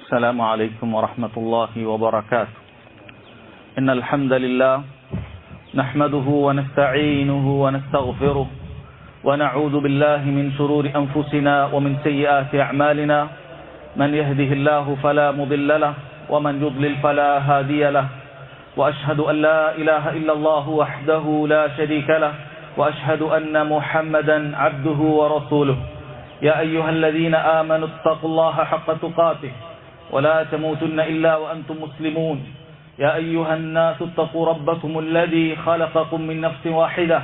السلام عليكم ورحمة الله وبركاته. إن الحمد لله نحمده ونستعينه ونستغفره ونعوذ بالله من شرور أنفسنا ومن سيئات أعمالنا. من يهده الله فلا مضل له ومن يضلل فلا هادي له. وأشهد أن لا إله إلا الله وحده لا شريك له وأشهد أن محمدا عبده ورسوله. يا أيها الذين آمنوا اتقوا الله حق تقاته ولا تموتن إلا وأنتم مسلمون. يا أيها الناس اتقوا ربكم الذي خلقكم من نفس واحدة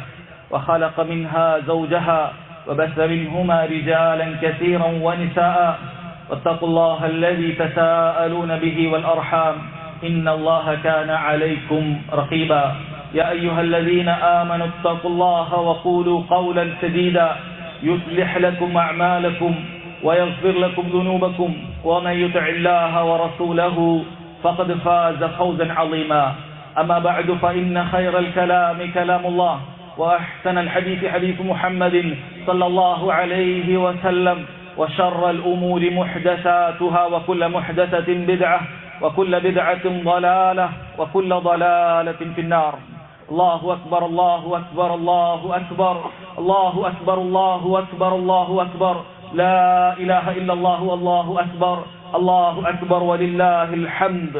وخلق منها زوجها وبث منهما رجالا كثيرا ونساء واتقوا الله الذي تساءلون به والأرحام إن الله كان عليكم رقيبا. يا أيها الذين آمنوا اتقوا الله وقولوا قولا سديدا يصلح لكم أعمالكم ويغفر لكم ذنوبكم ومن يطع الله ورسوله فقد فاز فوزا عظيما. أما بعد فإن خير الكلام كلام الله وأحسن الحديث حديث محمد صلى الله عليه وسلم وشر الأمور محدثاتها وكل محدثة بدعة وكل بدعة ضلالة وكل ضلالة في النار. الله أكبر الله أكبر الله أكبر الله أكبر الله أكبر الله أكبر لا إله إلا الله والله أكبر الله أكبر ولله الحمد.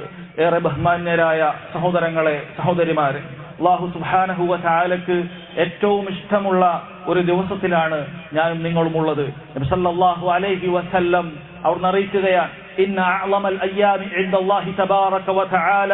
ഏറെ ബഹുമാന്യരായ സഹോദരങ്ങളെ, സഹോദരിമാരെ, അല്ലാഹു സുബ്ഹാനഹു വ തആലക്ക് ഏറ്റവും ഇഷ്ടമുള്ള ഒരു ദിവസത്തിലാണ് ഞാനും നിങ്ങളും ഉള്ളത്. നബി സല്ലല്ലാഹു അലൈഹി വസല്ലം അവർ അറിയിക്കുകയാണ്, ഇന്ന അഅ്ളമൽ അയ്യാമി ഇൻദല്ലാഹി തബാറക വ തആല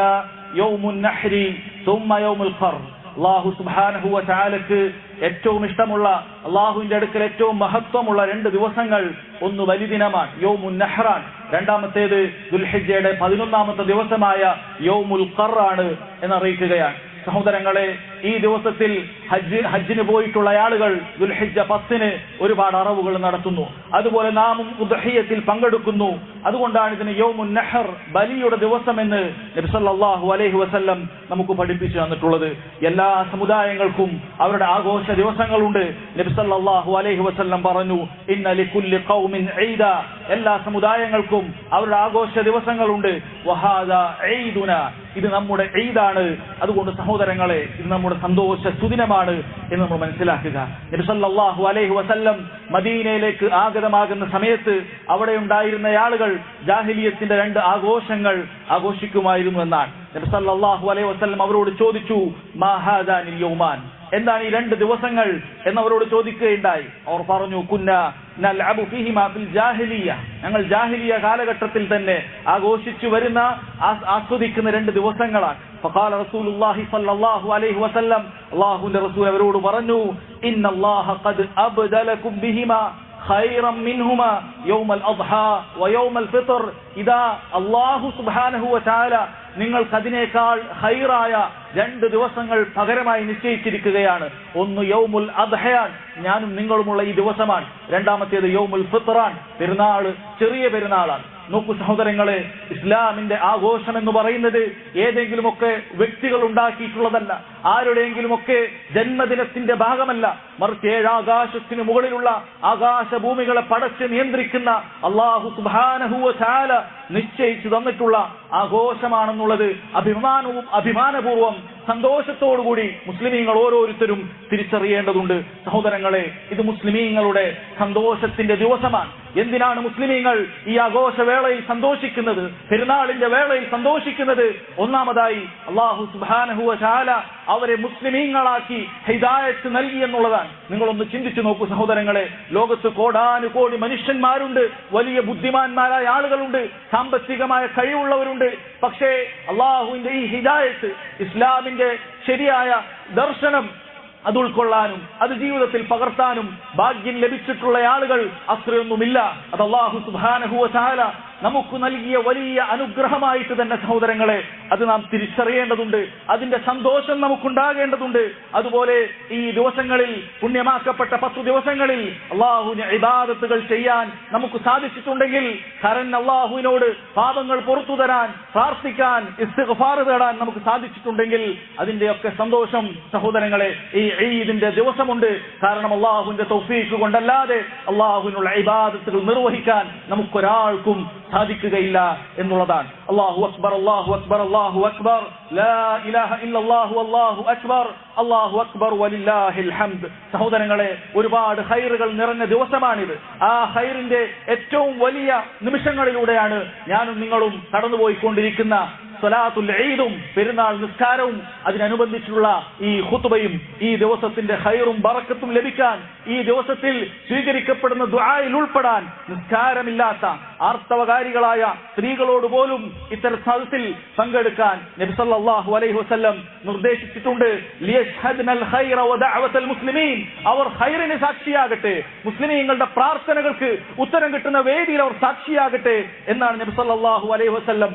യൗമുൻ നഹ്രി സുമ്മ യൗമുൽ ഖർ. അല്ലാഹു സുബ്ഹാനഹു വ തആലക്ക് ഏറ്റവും ഇഷ്ടമുള്ള, അല്ലാഹുവിന്റെ അടുക്കൽ ഏറ്റവും മഹത്വമുള്ള രണ്ട് ദിവസങ്ങൾ, ഒന്ന് വലിദിനമാണ് യൗമുൻ നഹ്റാൻ, രണ്ടാമത്തേത് ദുൽഹിജ്ജയുടെ 11ാമത്തെ ദിവസമായ യൗമുൽ ഖർ ആണ് എന്നറിയിക്കുകയാണ്. സഹോദരങ്ങളെ, ഈ ദിവസത്തിൽ ഹജ്ജിന് പോയിട്ടുള്ള ആളുകൾ ദുൽഹിജ്ജ 10-ന് ഒരുപാട് അറവുകൾ നടത്തുന്നു. അതുപോലെ നാമും ഉദ്ഹിയ്യത്തിൽ പങ്കെടുക്കുന്നു. അതുകൊണ്ടാണ് ഇതിന് യൗമുൻ നഹർ, ബലിയുടെ ദിവസമെന്ന് നബി സല്ലല്ലാഹു അലൈഹി വസല്ലം നമുക്ക് പഠിപ്പിച്ചു തന്നിട്ടുള്ളത്. എല്ലാ സമുദായങ്ങൾക്കും അവരുടെ ആഘോഷ ദിവസങ്ങളുണ്ട്. നബി സല്ലല്ലാഹു അലൈഹി വസല്ലം പറഞ്ഞു, ഇന്ന ലികുല്ലി ഖൗമിൻ ഈദ, എല്ലാ സമുദായങ്ങൾക്കും അവരുടെ ആഘോഷ ദിവസങ്ങളുണ്ട്. വഹാദാ ഈദുനാ, ഇത് നമ്മുടെ ഈദാണ്. അതുകൊണ്ട് സഹോദരങ്ങളെ, ഇത് നമ്മുടെ സന്തോഷ സുദിനമാണ് എന്ന് നമ്മൾ മനസ്സിലാക്കുക. നബി സല്ലല്ലാഹു അലൈഹി വസല്ലം മദീനയിലേക്ക് ആഗതമാകുന്ന സമയത്ത് അവിടെ ഉണ്ടായിരുന്ന ആളുകൾ ജാഹിലിയത്തിന്റെ രണ്ട് ആഘോഷങ്ങൾ ആഘോഷിക്കുമായിരുന്നു എന്നാണ്. നബി സല്ലല്ലാഹു അലൈഹി വസല്ലം അവരോട് ചോദിച്ചു, മാ ഹാദാനിൽ യൗമാൻ, എന്താണ് ഈ രണ്ട് ദിവസങ്ങൾ എന്നവരോട് ചോദിക്കുകയുണ്ടായി. അവർ പറഞ്ഞു, കുന്നാ നൽഅബു ഫീഹിമാ ഫിൽ ജാഹിലിയ, ഞങ്ങൾ ജാഹിലിയ കാലഘട്ടത്തിൽ തന്നെ ആഘോഷിച്ചു വരുന്ന, ആസ്വദിക്കുന്ന രണ്ട് ദിവസങ്ങളാണ്. ഫഖാല റസൂലുള്ളാഹി സ്വല്ലല്ലാഹു അലൈഹി വസല്ലം, അല്ലാഹുവിന്റെ റസൂൽ അവരോട് പറഞ്ഞു, ഇന്നല്ലാഹ ഖദ് അബ്ദലകും ബിഹിമാ ഖൈറൻ മിൻഹുമാ യൗമൽ അദ്ഹാ വയൗമൽ ഫിത്ർ. ഇദാ അല്ലാഹു സുബ്ഹാനഹു വ തആല നിങ്ങൾക്ക് അതിനേക്കാൾ ഖൈറായ രണ്ട് ദിവസങ്ങൾ പകരമായി നിശ്ചയിച്ചിരിക്കുകയാണ്. ഒന്ന് യൗമുൽ അദ്ഹയാൻ, ഞാനും നിങ്ങളുമുള്ള ഈ ദിവസമാണ്. രണ്ടാമത്തേത് യൗമുൽ ഫിത്റാൻ, പെരുന്നാള്, ചെറിയ പെരുന്നാളാണ്. നോക്കൂ സഹോദരങ്ങളെ, ഇസ്ലാമിന്റെ ആഘോഷം എന്ന് പറയുന്നത് ഏതെങ്കിലുമൊക്കെ വ്യക്തികൾ ഉണ്ടാക്കിയിട്ടുള്ളതല്ല, ആരുടെയെങ്കിലുമൊക്കെ ജന്മദിനത്തിന്റെ ഭാഗമല്ല. മറിച്ച് ഏഴാകാശത്തിന് മുകളിലുള്ള ആകാശഭൂമികളെ പടച്ച് നിയന്ത്രിക്കുന്ന അല്ലാഹു സുബ്ഹാനഹു വ തആല നിശ്ചയിച്ചു തന്നിട്ടുള്ള ആഘോഷമാണെന്നുള്ളത് അഭിമാനപൂർവ്വം സന്തോഷത്തോടുകൂടി മുസ്ലിമീങ്ങൾ ഓരോരുത്തരും തിരിച്ചറിയേണ്ടതുണ്ട്. സഹോദരങ്ങളെ, ഇത് മുസ്ലിമീങ്ങളുടെ സന്തോഷത്തിന്റെ ദിവസമാണ്. എന്തിനാണ് മുസ്ലിമീങ്ങൾ ഈ ആഘോഷവേളയിൽ സന്തോഷിക്കുന്നത്, പെരുന്നാളിന്റെ വേളയിൽ സന്തോഷിക്കുന്നത്? ഒന്നാമതായി അല്ലാഹു സുബ്ഹാനഹു വ തആല അവരെ മുസ്ലിമീങ്ങളാക്കി ഹിദായത്ത് നൽകി എന്നുള്ളതാണ്. നിങ്ങളൊന്ന് ചിന്തിച്ചു നോക്കൂ സഹോദരങ്ങളെ, ലോകത്ത് കോടാനുകോടി മനുഷ്യന്മാരുണ്ട്, വലിയ ബുദ്ധിമാന്മാരായ ആളുകളുണ്ട്, സാമ്പത്തികമായ കഴിവുള്ളവരുണ്ട്. പക്ഷേ അല്ലാഹുവിന്റെ ഈ ഹിദായത്ത്, ഇസ്ലാമിന്റെ ശരിയായ ദർശനം അത് ഉൾക്കൊള്ളാനും അത് ജീവിതത്തിൽ പകർത്താനും ഭാഗ്യം ലഭിച്ചിട്ടുള്ള ആളുകൾ അത്രയൊന്നുമില്ല. അത് അല്ലാഹു സുബ്ഹാനഹു വ തആല നമുക്ക് നൽകിയ വലിയ അനുഗ്രഹമായിട്ട് തന്നെ സഹോദരങ്ങളെ അത് നാം തിരിച്ചറിയേണ്ടതുണ്ട്. അതിന്റെ സന്തോഷം നമുക്കുണ്ടാകേണ്ടതുണ്ട്. അതുപോലെ ഈ ദിവസങ്ങളിൽ, പുണ്യമാക്കപ്പെട്ട 10 ദിവസങ്ങളിൽ അല്ലാഹുവിനെ ഇബാദത്തുകൾ ചെയ്യാൻ നമുക്ക് സാധിച്ചിട്ടുണ്ടെങ്കിൽ, കരൻ അല്ലാഹുവിനോട് പാപങ്ങൾ പുറത്തു തരാൻ, പ്രാർത്ഥിക്കാൻ, ഇസ്തിഗ്ഫാർ തേടാൻ നമുക്ക് സാധിച്ചിട്ടുണ്ടെങ്കിൽ അതിന്റെയൊക്കെ സന്തോഷം സഹോദരങ്ങളെ ഈ ഈദിന്റെ ദിവസമുണ്ട്. കാരണം അല്ലാഹുവിന്റെ തൗഫീഖ് കൊണ്ടല്ലാതെ അല്ലാഹുവിനുള്ള ഇബാദത്തുകൾ നിർവഹിക്കാൻ നമുക്കൊരാൾക്കും സാധിക്കുകയില്ല എന്നുള്ളതാണ്. അല്ലാഹു അക്ബർ, അല്ലാഹു അക്ബർ, അല്ലാഹു അക്ബർ, ലാ ഇലാഹ ഇല്ലല്ലാഹു അല്ലാഹു അക്ബർ, അല്ലാഹു അക്ബർ വലില്ലാഹിൽ ഹംദ്. സഹോദരങ്ങളെ, ഒരുപാട് ഖൈറുകൾ നിറഞ്ഞ ദിവസമാണിത്. ആ ഖൈറിന്റെ ഏറ്റവും വലിയ നിമിഷങ്ങളിലൂടെയാണ് ഞാനും നിങ്ങളും കടന്നുപോയിക്കൊണ്ടിരിക്കുന്ന സ്വലാത്തുൽ ഈദും പെരുന്നാൾ നിസ്കാരവും അതിനനുബന്ധിച്ചുള്ള ഈ ഖുത്ബയും. ഈ ദിവസത്തിന്റെ ഖൈറും ബറക്കത്തും ലഭിക്കാൻ, ഈ ദിവസത്തിൽ സ്വീകരിക്കപ്പെടുന്ന ദുആയിൽ ഉൾപ്പെടാൻ നിസ്കാരമില്ലാത്ത ആർത്തവകാരികളായ സ്ത്രീകളോട് പോലും ഇത്തരം സദസ്സിൽ പങ്കെടുക്കാൻ നബി സല്ലല്ലാഹു അലൈഹി വസല്ലം നിർദ്ദേശിച്ചിട്ടുണ്ട്. ലിയഷ്ഹദ്നൽ ഖൈറ വദഅവതൽ മുസ്ലിമീൻ, അവർ ഖൈറിന് സാക്ഷിയാകട്ടെ, മുസ്ലിമീങ്ങളുടെ പ്രാർത്ഥനകൾക്ക് ഉത്തരം കിട്ടുന്ന വേദിയിൽ അവർ സാക്ഷിയാകട്ടെ എന്നാണ് നബി സല്ലല്ലാഹു അലൈഹി വസല്ലം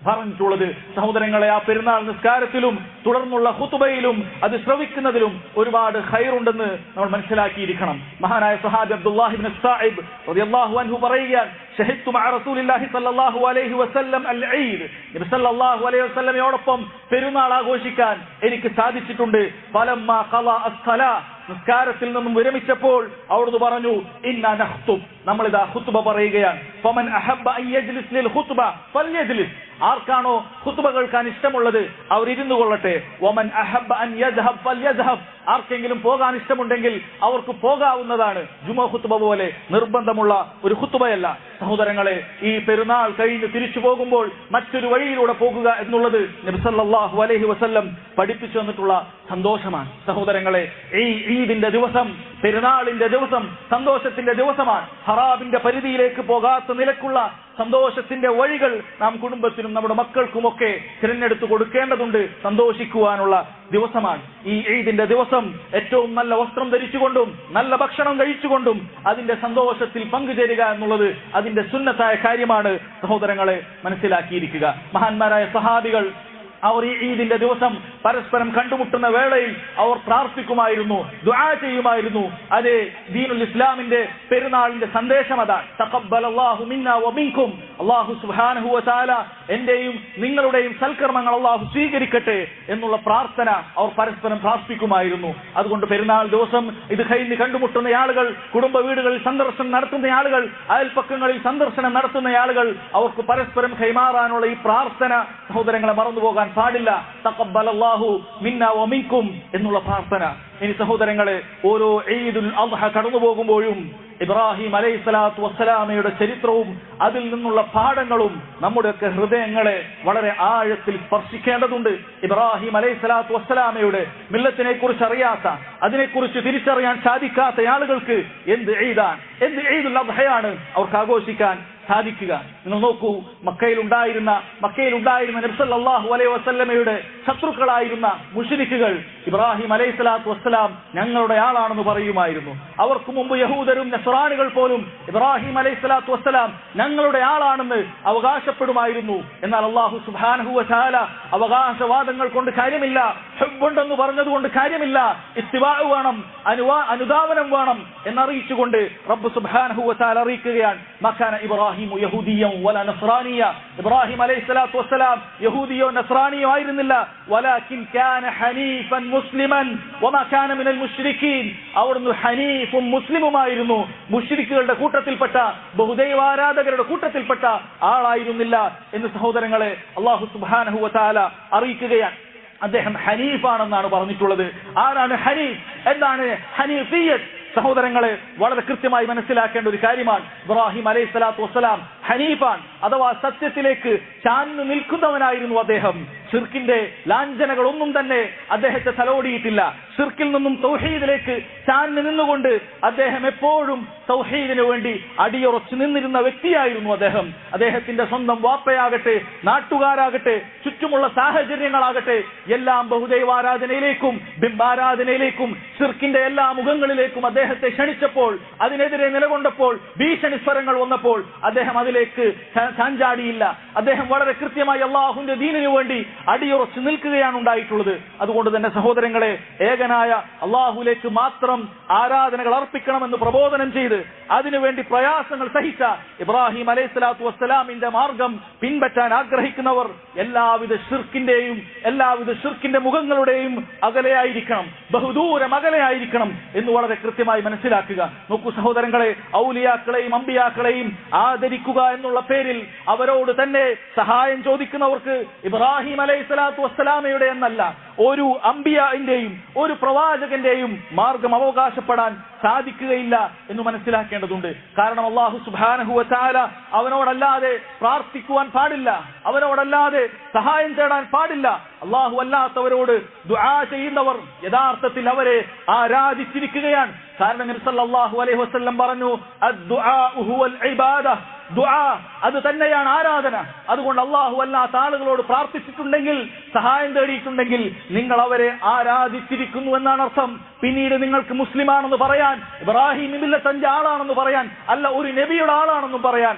പറഞ്ഞിട്ടുള്ളത്. സഹോദരങ്ങളെ, ആ പെരുന്നാൾ നിസ്കാരത്തിലും തുടർന്നുള്ള ഖുതുബയിലും അത് ശ്രവിക്കുന്നതിലും ഒരുപാട് ഖൈറുണ്ടെന്ന് നമ്മൾ മനസ്സിലാക്കിയിരിക്കണം. മഹാനായ സഹാബി അബ്ദുല്ലാഹി ഇബ്നു സഅബ് റളിയല്ലാഹു അൻഹു പറയുകയാണ്, ഷഹിദ്തു മഅ റസൂലില്ലാഹി സ്വല്ലല്ലാഹു അലൈഹി വസല്ലം അൽ ഈദ്, നബി സല്ലല്ലാഹു അലൈഹി വസല്ലമയോടൊപ്പം പെരുന്നാൾ ആഘോഷിക്കാൻ എനിക്ക് സാധിച്ചിട്ടുണ്ട്. ഫലമ്മാ ഖളാ അസ്സലാ, നിസ്കാരത്തിൽ നിന്നും വിരമിച്ചപ്പോൾ അവിടുന്ന് പറഞ്ഞു, ഇന്നാ നഖ്തുബ്, നമ്മളിതാ ഖുത്ബ പറയുകയാണ്. ഫമൻ അഹബ്ബ അൻ യജ്ലിസ് ലിൽ ഖുത്ബ ഫൽയജ്ലിസ്, ആർക്കാണോ ഖുത്ബ കേൾക്കാൻ ഇഷ്ടമുള്ളത് അവർ ഇരുന്നു കൊള്ളട്ടെ. വമൻ അഹബ്ബ അൻ യദ്ഹബ് ഫൽയദ്ഹബ്, ആർക്കെങ്കിലും പോകാൻ ഇഷ്ടമുണ്ടെങ്കിൽ അവർക്ക് പോകാവുന്നതാണ്. ജുമുഅ ഖുത്ബ പോലെ നിർബന്ധമുള്ള ഒരു ഖുത്ബയല്ല. സഹോദരങ്ങളെ, ഈ പെരുന്നാൾ കഴിഞ്ഞ് തിരിച്ചു പോകുമ്പോൾ മറ്റൊരു വഴിയിലൂടെ പോകുക എന്നുള്ളത് നബി സല്ലല്ലാഹു അലൈഹി വസല്ലം പഠിപ്പിച്ചു തന്നിട്ടുള്ള സന്തോഷമാണ്. സഹോദരങ്ങളെ, ഈ ഈദിന്റെ ദിവസം, പെരുന്നാളിന്റെ ദിവസം സന്തോഷത്തിന്റെ ദിവസമാണ്. ഹറാമിന്റെ പരിധിയിലേക്ക് പോകാത്ത നിലക്കുള്ള സന്തോഷത്തിന്റെ വഴികൾ നാം കുടുംബത്തിനും നമ്മുടെ മക്കൾക്കുമൊക്കെ തിരഞ്ഞെടുത്തു കൊടുക്കേണ്ടതുണ്ട്. സന്തോഷിക്കുവാനുള്ള ദിവസമാണ് ഈ ഈദിന്റെ ദിവസം. ഏറ്റവും നല്ല വസ്ത്രം ധരിച്ചുകൊണ്ടും നല്ല ഭക്ഷണം കഴിച്ചുകൊണ്ടും അതിന്റെ സന്തോഷത്തിൽ പങ്കുചേരുക എന്നുള്ളത് അതിന്റെ സുന്നത്തായ കാര്യമാണ്. സഹോദരങ്ങളെ, മനസ്സിലാക്കിയിരിക്കുക. മഹാന്മാരായ സഹാബികൾ അവർ ഈ ഈദിന്റെ ദിവസം പരസ്പരം കണ്ടുമുട്ടുന്ന വേളയിൽ അവർ പ്രാർത്ഥിക്കുമായിരുന്നു, ദുആ ചെയ്യുമായിരുന്നു. അതേ ദീനുൽ ഇസ്ലാമിന്റെ പെരുന്നാളിന്റെ സന്ദേശം അതാണ്. തഖബ്ബലല്ലാഹു മിന്നാ വമിൻകും, അല്ലാഹു സുബ്ഹാനഹു വ തആല എന്റെയും നിങ്ങളുടെയും സൽക്കർമ്മങ്ങൾ അല്ലാഹു സ്വീകരിക്കട്ടെ എന്നുള്ള പ്രാർത്ഥന അവർ പരസ്പരം പ്രാർത്ഥിക്കുമായിരുന്നു. അതുകൊണ്ട് പെരുന്നാൾ ദിവസം ഇത് കഴിഞ്ഞ് കണ്ടുമുട്ടുന്ന ആളുകൾ, കുടുംബ വീടുകളിൽ സന്ദർശനം നടത്തുന്ന ആളുകൾ, അയൽപക്കങ്ങളിൽ സന്ദർശനം നടത്തുന്ന ആളുകൾ, അവർക്ക് പരസ്പരം കൈമാറാനുള്ള ഈ പ്രാർത്ഥന സഹോദരങ്ങളെ മറന്നുപോകാൻ പാടില്ല. തഖബ്ബലല്ലാഹു മിന്നാ വമിൻകും എന്നുള്ള പ്രാർത്ഥന. ഇനി സഹോദരങ്ങളെ, ഓരോ ഈദുൽ അദ്ഹ കടന്നു പോകുമ്പോഴും ഇബ്രാഹിം അലൈഹിസ്സലാത്തു വസ്സലാമയുടെ ചരിത്രവും അതിൽ നിന്നുള്ള പാഠങ്ങളും നമ്മുടെയൊക്കെ ഹൃദയങ്ങളെ വളരെ ആഴത്തിൽ സ്പർശിക്കേണ്ടതുണ്ട്. ഇബ്രാഹിം അലൈഹിസ്സലാത്തു വസ്സലാമയുടെ മില്ലത്തിനെ കുറിച്ച് അറിയാത്ത, അതിനെക്കുറിച്ച് തിരിച്ചറിയാൻ സാധിക്കാത്ത ആളുകൾക്ക് എന്ത് ഈദാണ്, എന്ത് ഈദുൽ അദ്ഹയാണ് അവർക്ക് ആഘോഷിക്കാൻ സാധിക്കുക? നിങ്ങൾ നോക്കൂ, മക്കയിൽ ഉണ്ടായിരുന്ന നബി സല്ലല്ലാഹു അലൈഹി വസല്ലമയുടെ ശത്രുക്കളായിരുന്ന മുശ്രിക്കുകൾ ഇബ്രാഹിം അലൈഹിസ്സലാത്തു വസ്സലാം ഞങ്ങളുടെ ആളാണെന്ന് പറയുമായിരുന്നു. അവർക്ക് മുമ്പ് യഹൂദരും നസ്രാനികൾ പോലും ഇബ്രാഹിം അലൈഹിസ്സലാത്തു വസ്സലാം ഞങ്ങളുടെ ആളാണെന്ന് അവകാശപ്പെടുമായിരുന്നു. എന്നാൽ അല്ലാഹു സുബ്ഹാനഹു വ തആല അവകാശവാദങ്ങൾ കൊണ്ട് കാര്യമില്ല, ഹുബ്ബുണ്ടെന്ന് പറഞ്ഞതുകൊണ്ട് കാര്യമില്ല, ഇത്തിബാഉ വേണം, അനുധാവനം വേണം എന്നറിയിച്ചുകൊണ്ട് റബ്ബ് സുബ്ഹാനഹു വ തആല അറിയിക്കുകയാണ്, മകാന ഇബ്രാഹിം യഹൂദിയ്യൻ വല നസ്രാനിയ, ഇബ്രാഹിം അലൈഹിസ്സലാത്തു വസ്സലാം യഹൂദിയോ നസ്രാനിയോ ആയിരുന്നില്ല, വലാകിൻ കാന ഹനീഫൻ മുസ്ലിമൻ വമാ കാന മിനൽ മുശ്രിക്കീൻ, അവിടുന്ന് ഹനീഫും മുസ്ലിമുമായിരുന്നു, മുശ്രിക്കുകളുടെ കൂട്ടത്തിൽപ്പെട്ട, ബഹുദൈവാരാധകരുടെ കൂട്ടത്തിൽപ്പെട്ട ആളായിരുന്നില്ല എന്ന് സഹോദരങ്ങളെ അല്ലാഹു സുബ്ഹാനഹു വ തആല അറിയിക്കുകയാണ്. അദ്ദേഹം ഹനീഫാണെന്നാണ് പറഞ്ഞിട്ടുള്ളത്. ആരാണ് ഹനീഫ്? എന്താണ് ഹനീഫിയ്യത്ത്? സഹോദരങ്ങളെ, വളരെ കൃത്യമായി മനസ്സിലാക്കേണ്ട ഒരു കാര്യമാണ്. ഇബ്രാഹിം അലൈഹിസ്സലാത്തു വസ്സലാം ഹനീഫാൻ, അഥവാ സത്യത്തിലേക്ക് ചാഞ്ഞു നിൽക്കുന്നവനായിരുന്നു അദ്ദേഹം. ശിർക്കിന്റെ ലാഞ്ചനകളൊന്നും തന്നെ അദ്ദേഹത്തെ തലോടിയിട്ടില്ല. ശിർക്കിൽ നിന്നും തൗഹീദിലേക്ക് ചാഞ്ഞു നിന്നുകൊണ്ട് അദ്ദേഹം എപ്പോഴും തൗഹീദിന് വേണ്ടി അടിയുറച്ചു നിന്നിരുന്ന വ്യക്തിയായിരുന്നു അദ്ദേഹം. അദ്ദേഹത്തിന്റെ സ്വന്തം വാപ്പയാകട്ടെ, നാട്ടുകാരാകട്ടെ, ചുറ്റുമുള്ള സാഹചര്യങ്ങളാകട്ടെ, എല്ലാം ബഹുദൈവാരാധനയിലേക്കും ബിംബാരാധനയിലേക്കും ശിർക്കിന്റെ എല്ലാ മുഖങ്ങളിലേക്കും അദ്ദേഹത്തെ ക്ഷണിച്ചപ്പോൾ, അതിനെതിരെ നിലകൊണ്ടപ്പോൾ, ഭീഷണി സ്വരങ്ങൾ വന്നപ്പോൾ അദ്ദേഹം അതിലേക്ക് ചാഞ്ചാടിയില്ല. അദ്ദേഹം വളരെ കൃത്യമായി അള്ളാഹുവിന്റെ ദീനിനു വേണ്ടി അടിയുറച്ചു നിൽക്കുകയാണ് ഉണ്ടായിട്ടുള്ളത്. അതുകൊണ്ട് തന്നെ സഹോദരങ്ങളെ, ഏകനായ അള്ളാഹുലേക്ക് മാത്രം ആരാധനകൾ അർപ്പിക്കണമെന്ന് പ്രബോധനം ചെയ്ത് അതിനുവേണ്ടി പ്രയാസങ്ങൾ സഹിച്ച ഇബ്രാഹിം അലൈഹിസ്സലാത്തു വസ്സലാമിന്റെ മാർഗം പിൻപറ്റാൻ ആഗ്രഹിക്കുന്നവർ എല്ലാവിധ ശിർക്കിന്റെ മുഖങ്ങളുടെയും അകലെയായിരിക്കണം, ബഹുദൂരം അകലെയായിരിക്കണം എന്ന് വളരെ കൃത്യമായി മനസ്സിലാക്കുക. നോക്കൂ സഹോദരങ്ങളെ, ഔലിയാക്കളെയും അമ്പിയാക്കളെയും ആദരിക്കുക എന്നുള്ള പേരിൽ അവരോട് തന്നെ സഹായം ചോദിക്കുന്നവർക്ക് ഇബ്രാഹിം അലൈഹിസ്സലാത്തു വസ്സലാമയുടെ എന്നല്ല, ഒരു അംബിയാന്റെയും ഒരു പ്രവാചകന്റെയും മാർഗം അവകാശപ്പെടാൻ സാധിക്കുകയില്ല എന്ന് മനസ്സിലാക്കേണ്ടതുണ്ട്. കാരണം അല്ലാഹു സുബ്ഹാനഹു വ തആല അവനോടല്ലാതെ പ്രാർത്ഥിക്കുവാൻ പാടില്ല, അവനോടല്ലാതെ സഹായം തേടാൻ പാടില്ല. അല്ലാഹു അല്ലാത്തവരോട് ദുആ ചെയ്യുന്നവർ യഥാർത്ഥത്തിൽ അവരെ ആരാധിച്ചിരിക്കുകയാണ്. കാരണം നബി സല്ലല്ലാഹു അലൈഹി വസല്ലം പറഞ്ഞു, അദ്ദുആഉ ഹുവൽ ഇബാദ, ദുആ അത് തന്നെയാണ് ആരാധന. അതുകൊണ്ട് അല്ലാഹു അല്ലാത്ത ആളുകളോട് പ്രാർത്ഥിച്ചിട്ടുണ്ടെങ്കിൽ, സഹായം തേടിയിട്ടുണ്ടെങ്കിൽ നിങ്ങൾ അവരെ ആരാധിച്ചിരിക്കുന്നു എന്നാണ് അർത്ഥം. പിന്നീട് നിങ്ങൾക്ക് മുസ്ലിമാണെന്ന് പറയാൻ, ഇബ്രാഹിം നബിയുടെ തന്റെ ആളാണെന്ന് പറയാൻ, അല്ല ഒരു നബിയുടെ ആളാണെന്നും പറയാൻ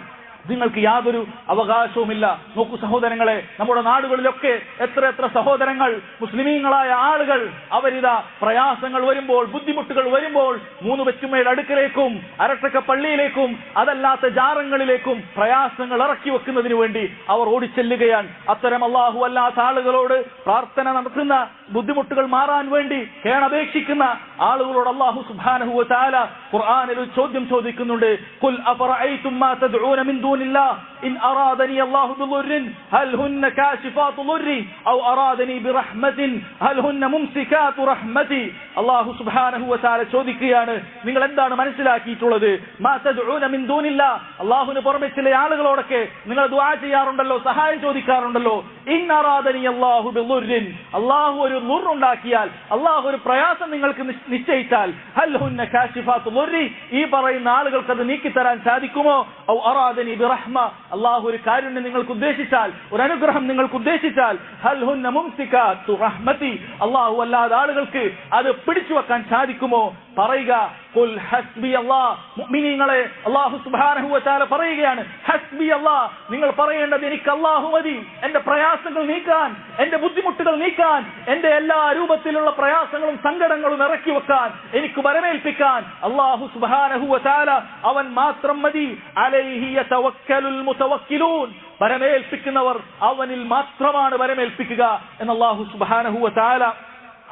നിങ്ങൾക്ക് യാതൊരു അവകാശവുമില്ല. നോക്കൂ സഹോദരങ്ങളെ, നമ്മുടെ നാടുകളിലൊക്കെ എത്ര സഹോദരങ്ങൾ, മുസ്ലിമീങ്ങളായ ആളുകൾ അവരിതാ പ്രയാസങ്ങൾ വരുമ്പോൾ, ബുദ്ധിമുട്ടുകൾ വരുമ്പോൾ 3 വെച്ചുമേൽ അടുക്കലേക്കും അരട്ടക്ക പള്ളിയിലേക്കും അതല്ലാത്ത ജാറങ്ങളിലേക്കും പ്രയാസങ്ങൾ ഇറക്കി വെക്കുന്നതിന് വേണ്ടി അവർ ഓടിച്ചെല്ലുകയാണ്. അത്തരം അല്ലാഹു അല്ലാത്ത ആളുകളോട് പ്രാർത്ഥന നടത്തുന്ന, ബുദ്ധിമുട്ടുകൾ മാറാൻ വേണ്ടി കേണപേക്ഷിക്കുന്ന ആളുകളോട് അല്ലാഹു സുബ്ഹാനഹു വ തആല ഖുർആനിൽ ഒരു ചോദ്യം ചോദിക്കുന്നുണ്ട്. ഖുൽ അഫറഅയ്തും മാ തദ്ഊന മിൻ ദൂനില്ലാഹ് ഇൻ അറാദനി അല്ലാഹു ബിദുർരിൻ ഹൽ ഹുന്ന കാശിഫാതു ദുർരി ഔ അറാദനി ബിറഹ്മത്തിൻ ഹൽ ഹുന്ന മുംസികാതു റഹ്മതി. അല്ലാഹു സുബ്ഹാനഹു വ തആല ചോദിക്കുകയാണ്, നിങ്ങൾ എന്താണ് മനസ്സിലാക്കിയിട്ടുള്ളത്? മാ തദ്ഊന മിൻ ദൂനില്ലാഹ്, അല്ലാഹുവിന് പുറമെ ചില ആളുകളോടൊക്കെ നിങ്ങൾ ദുആ ചെയ്യാറുണ്ടല്ലോ, സഹായം ചോദിക്കാറുണ്ടല്ലോ. ഇൻ അറാദനി അല്ലാഹു ബിദുർരിൻ, അല്ലാഹു ഒരു ദുർ ഉണ്ടാക്കിയാൽ, അല്ലാഹു ഒരു പ്രയാസം നിങ്ങൾക്ക് നിശ്ചയിച്ചാൽ, ഹൽ ഹുന്ന കാശിഫാതു ദുർരി, ഈ പറയുന്ന ആളുകൾക്ക് അത് നീക്കിത്തരാൻ സാധിക്കുമോ? ഔ അറാദനി ബിറഹ്മ, അല്ലാഹു ഒരു കാരുണ്യം നിങ്ങൾക്ക് ഉദ്ദേശിച്ചാൽ, ഒരു അനുഗ്രഹം നിങ്ങൾക്ക് ഉദ്ദേശിച്ചാൽ, ഹൽ ഹുന്ന മുംസികാതു റഹ്മതി, അല്ലാഹു അല്ലാതെ ആളുകൾക്ക് അത് പിടിച്ചു വെക്കാൻ സാധിക്കുമോ? പറയുക, ഖുൽ ഹസ്ബി അല്ലാഹ്. മുഅ്മിനീങ്ങളെ, അല്ലാഹു സുബ്ഹാനഹു വ തആല പറയുകയാണ്, ഹസ്ബി അല്ലാഹ്, നിങ്ങൾ പറയേണ്ടത് എനിക്ക് അല്ലാഹു മതി. എന്റെ പ്രയാസങ്ങൾ നീക്കാൻ, എന്റെ ബുദ്ധിമുട്ടുകൾ നീക്കാൻ, എന്റെ എല്ലാ രൂപത്തിലുള്ള പ്രയാസങ്ങളും സങ്കടങ്ങളും ഇറക്കി വെക്കാൻ, എനിക്ക് വരമേൽപ്പിക്കാൻ അല്ലാഹു സുബ്ഹാനഹു വ തആല അവൻ മാത്രം മതി. അലൈഹി യതവക്കലുൽ മുതവക്കിലൂൻ, വരമേൽപ്പിക്കുന്നവർ അവനിൽ മാത്രമാണ് വരമേൽപ്പിക്കുക എന്ന് അല്ലാഹു സുബ്ഹാനഹു വ തആല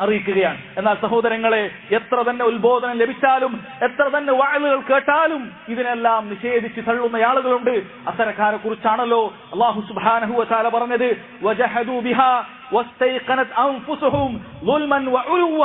അറിയിക്കുകയാണ്. എന്നാൽ സഹോദരങ്ങളെ, എത്ര തന്നെ ഉത്ബോധനം ലഭിച്ചാലും, എത്ര തന്നെ വഅലുകൾ കേട്ടാലും ഇതിനെല്ലാം നിഷേധിച്ച് തള്ളുന്ന ആളുകളുണ്ട്. അത്തരക്കാരെ കുറിച്ചാണല്ലോ അല്ലാഹു സുബ്ഹാനഹു വ തആല പറഞ്ഞത്, വജഹദു ബിഹാ വസ്തൈഖനത് അൻഫുസുഹും ളുൽമൻ വഉലുവ,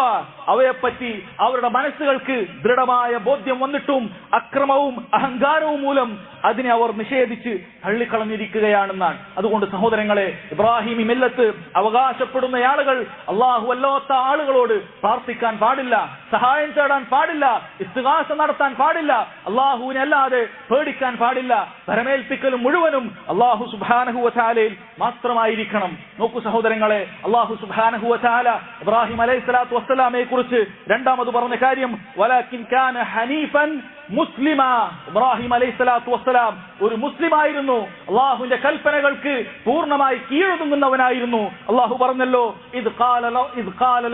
അവയെപ്പറ്റി അവരുടെ മനസ്സുകൾക്ക് ദൃഢമായ ബോധ്യം വന്നിട്ടും അക്രമവും അഹങ്കാരവും മൂലം അതിനെ അവർ നിഷേധിച്ച് തള്ളിക്കളഞ്ഞിരിക്കുകയാണെന്നാണ്. അതുകൊണ്ട് സഹോദരങ്ങളെ, ഇബ്രാഹിമി മില്ലത്ത് അവകാശപ്പെടുന്ന ആളുകൾ അല്ലാഹു അല്ലാത്ത ആളുകളോട് പ്രാർത്ഥിക്കാൻ പാടില്ല, സഹായം തേടാൻ പാടില്ല, ഇസ്തിഗാസ നടത്താൻ പാടില്ല, അല്ലാഹുവിനെ അല്ലാതെ പേടിക്കാൻ പാടില്ല. വരമേൽപ്പിക്കലും മുഴുവനും അല്ലാഹു സുബ്ഹാനഹു വ തആലയിൽ മാത്രമായിരിക്കണം. നോക്കൂ സഹോദരങ്ങളെ, അല്ലാഹു സുബ്ഹാനഹു വ തആല ഇബ്രാഹിം അലൈഹിസ്സലാത്തു വസ്സലാമയെ കുറിച്ച് രണ്ടാമത് പറഞ്ഞ കാര്യം, വലാകിൻ കാന ഹനീഫൻ മുസ്ലിമ. ഇബ്രാഹിം അലൈഹിസ്സലാത്തു വസ്സലാം ഒരു മുസ്ലിമായിരുന്നു, അല്ലാഹുവിന്റെ കൽപ്പനകൾക്ക് പൂർണ്ണമായി കീഴൊതുങ്ങുന്നവനായിരുന്നു. അല്ലാഹു പറഞ്ഞല്ലോ, ഇദ് ഖാല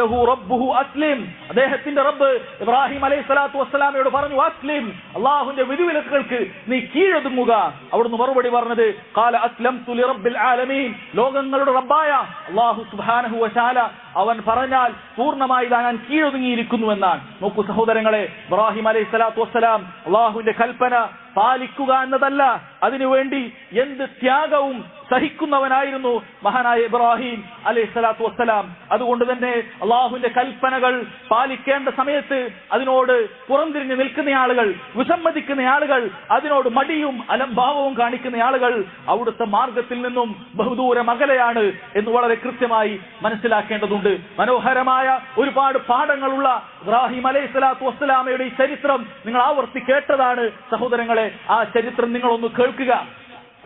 ലഹു റബ്ബുഹു അസ്ലിം, അദ്ദേഹത്തിന്റെ റബ്ബ് ഇബ്രാഹിം അലൈഹിസ്സലാത്തു വസ്സലാമയോട് പറഞ്ഞു, അസ്ലിം, അല്ലാഹുവിന്റെ വിധിവിലക്കുകൾക്ക് നീ കീഴൊതുങ്ങുക. അവിടുന്ന് മറുപടി പറഞ്ഞത്, ഖാല അസ്ലംതു ലിറബ്ബിൽ ആലമീൻ, ലോകങ്ങളുടെ റബ്ബായ അല്ലാഹു സുബ്ഹാനഹു വ തആല അവൻ പറഞ്ഞാൽ പൂർണ്ണമായി ഞാൻ കീഴൊതുങ്ങിയിരിക്കുന്നു എന്നാണ്. നോക്കൂ സഹോദരങ്ങളെ, ഇബ്രാഹിം അലൈഹിസ്സലാത്തു വസ്സലാം അല്ലാഹുവിന്റെ കൽപ്പന പാലിക്കുക എന്നതല്ല, അതിനുവേണ്ടി എന്ത് ത്യാഗവും സഹിക്കുന്നവനായിരുന്നു മഹാനായ ഇബ്രാഹിം അലൈഹിസ്സലാത്തു വസ്സലാം. അതുകൊണ്ട് തന്നെ അല്ലാഹുവിന്റെ കൽപ്പനകൾ പാലിക്കേണ്ട സമയത്ത് അതിനോട് പുറംതിരിഞ്ഞു നിൽക്കുന്ന ആളുകൾ, വിസമ്മതിക്കുന്ന ആളുകൾ, അതിനോട് മടിയും അലംഭാവവും കാണിക്കുന്ന ആളുകൾ അവിടുത്തെ മാർഗത്തിൽ നിന്നും ബഹുദൂരം അകലെയാണ് എന്ന് വളരെ കൃത്യമായി മനസ്സിലാക്കേണ്ടതുണ്ട്. മനോഹരമായ ഒരുപാട് പാഠങ്ങളുള്ള ഇബ്രാഹിം അലൈഹിസ്സലാത്തു വസ്സലാമയുടെ ഈ ചരിത്രം നിങ്ങൾ ആവർത്തി കേട്ടതാണ് സഹോദരങ്ങളെ. ആ ചരിത്രം നിങ്ങളൊന്ന് കേൾക്കുക.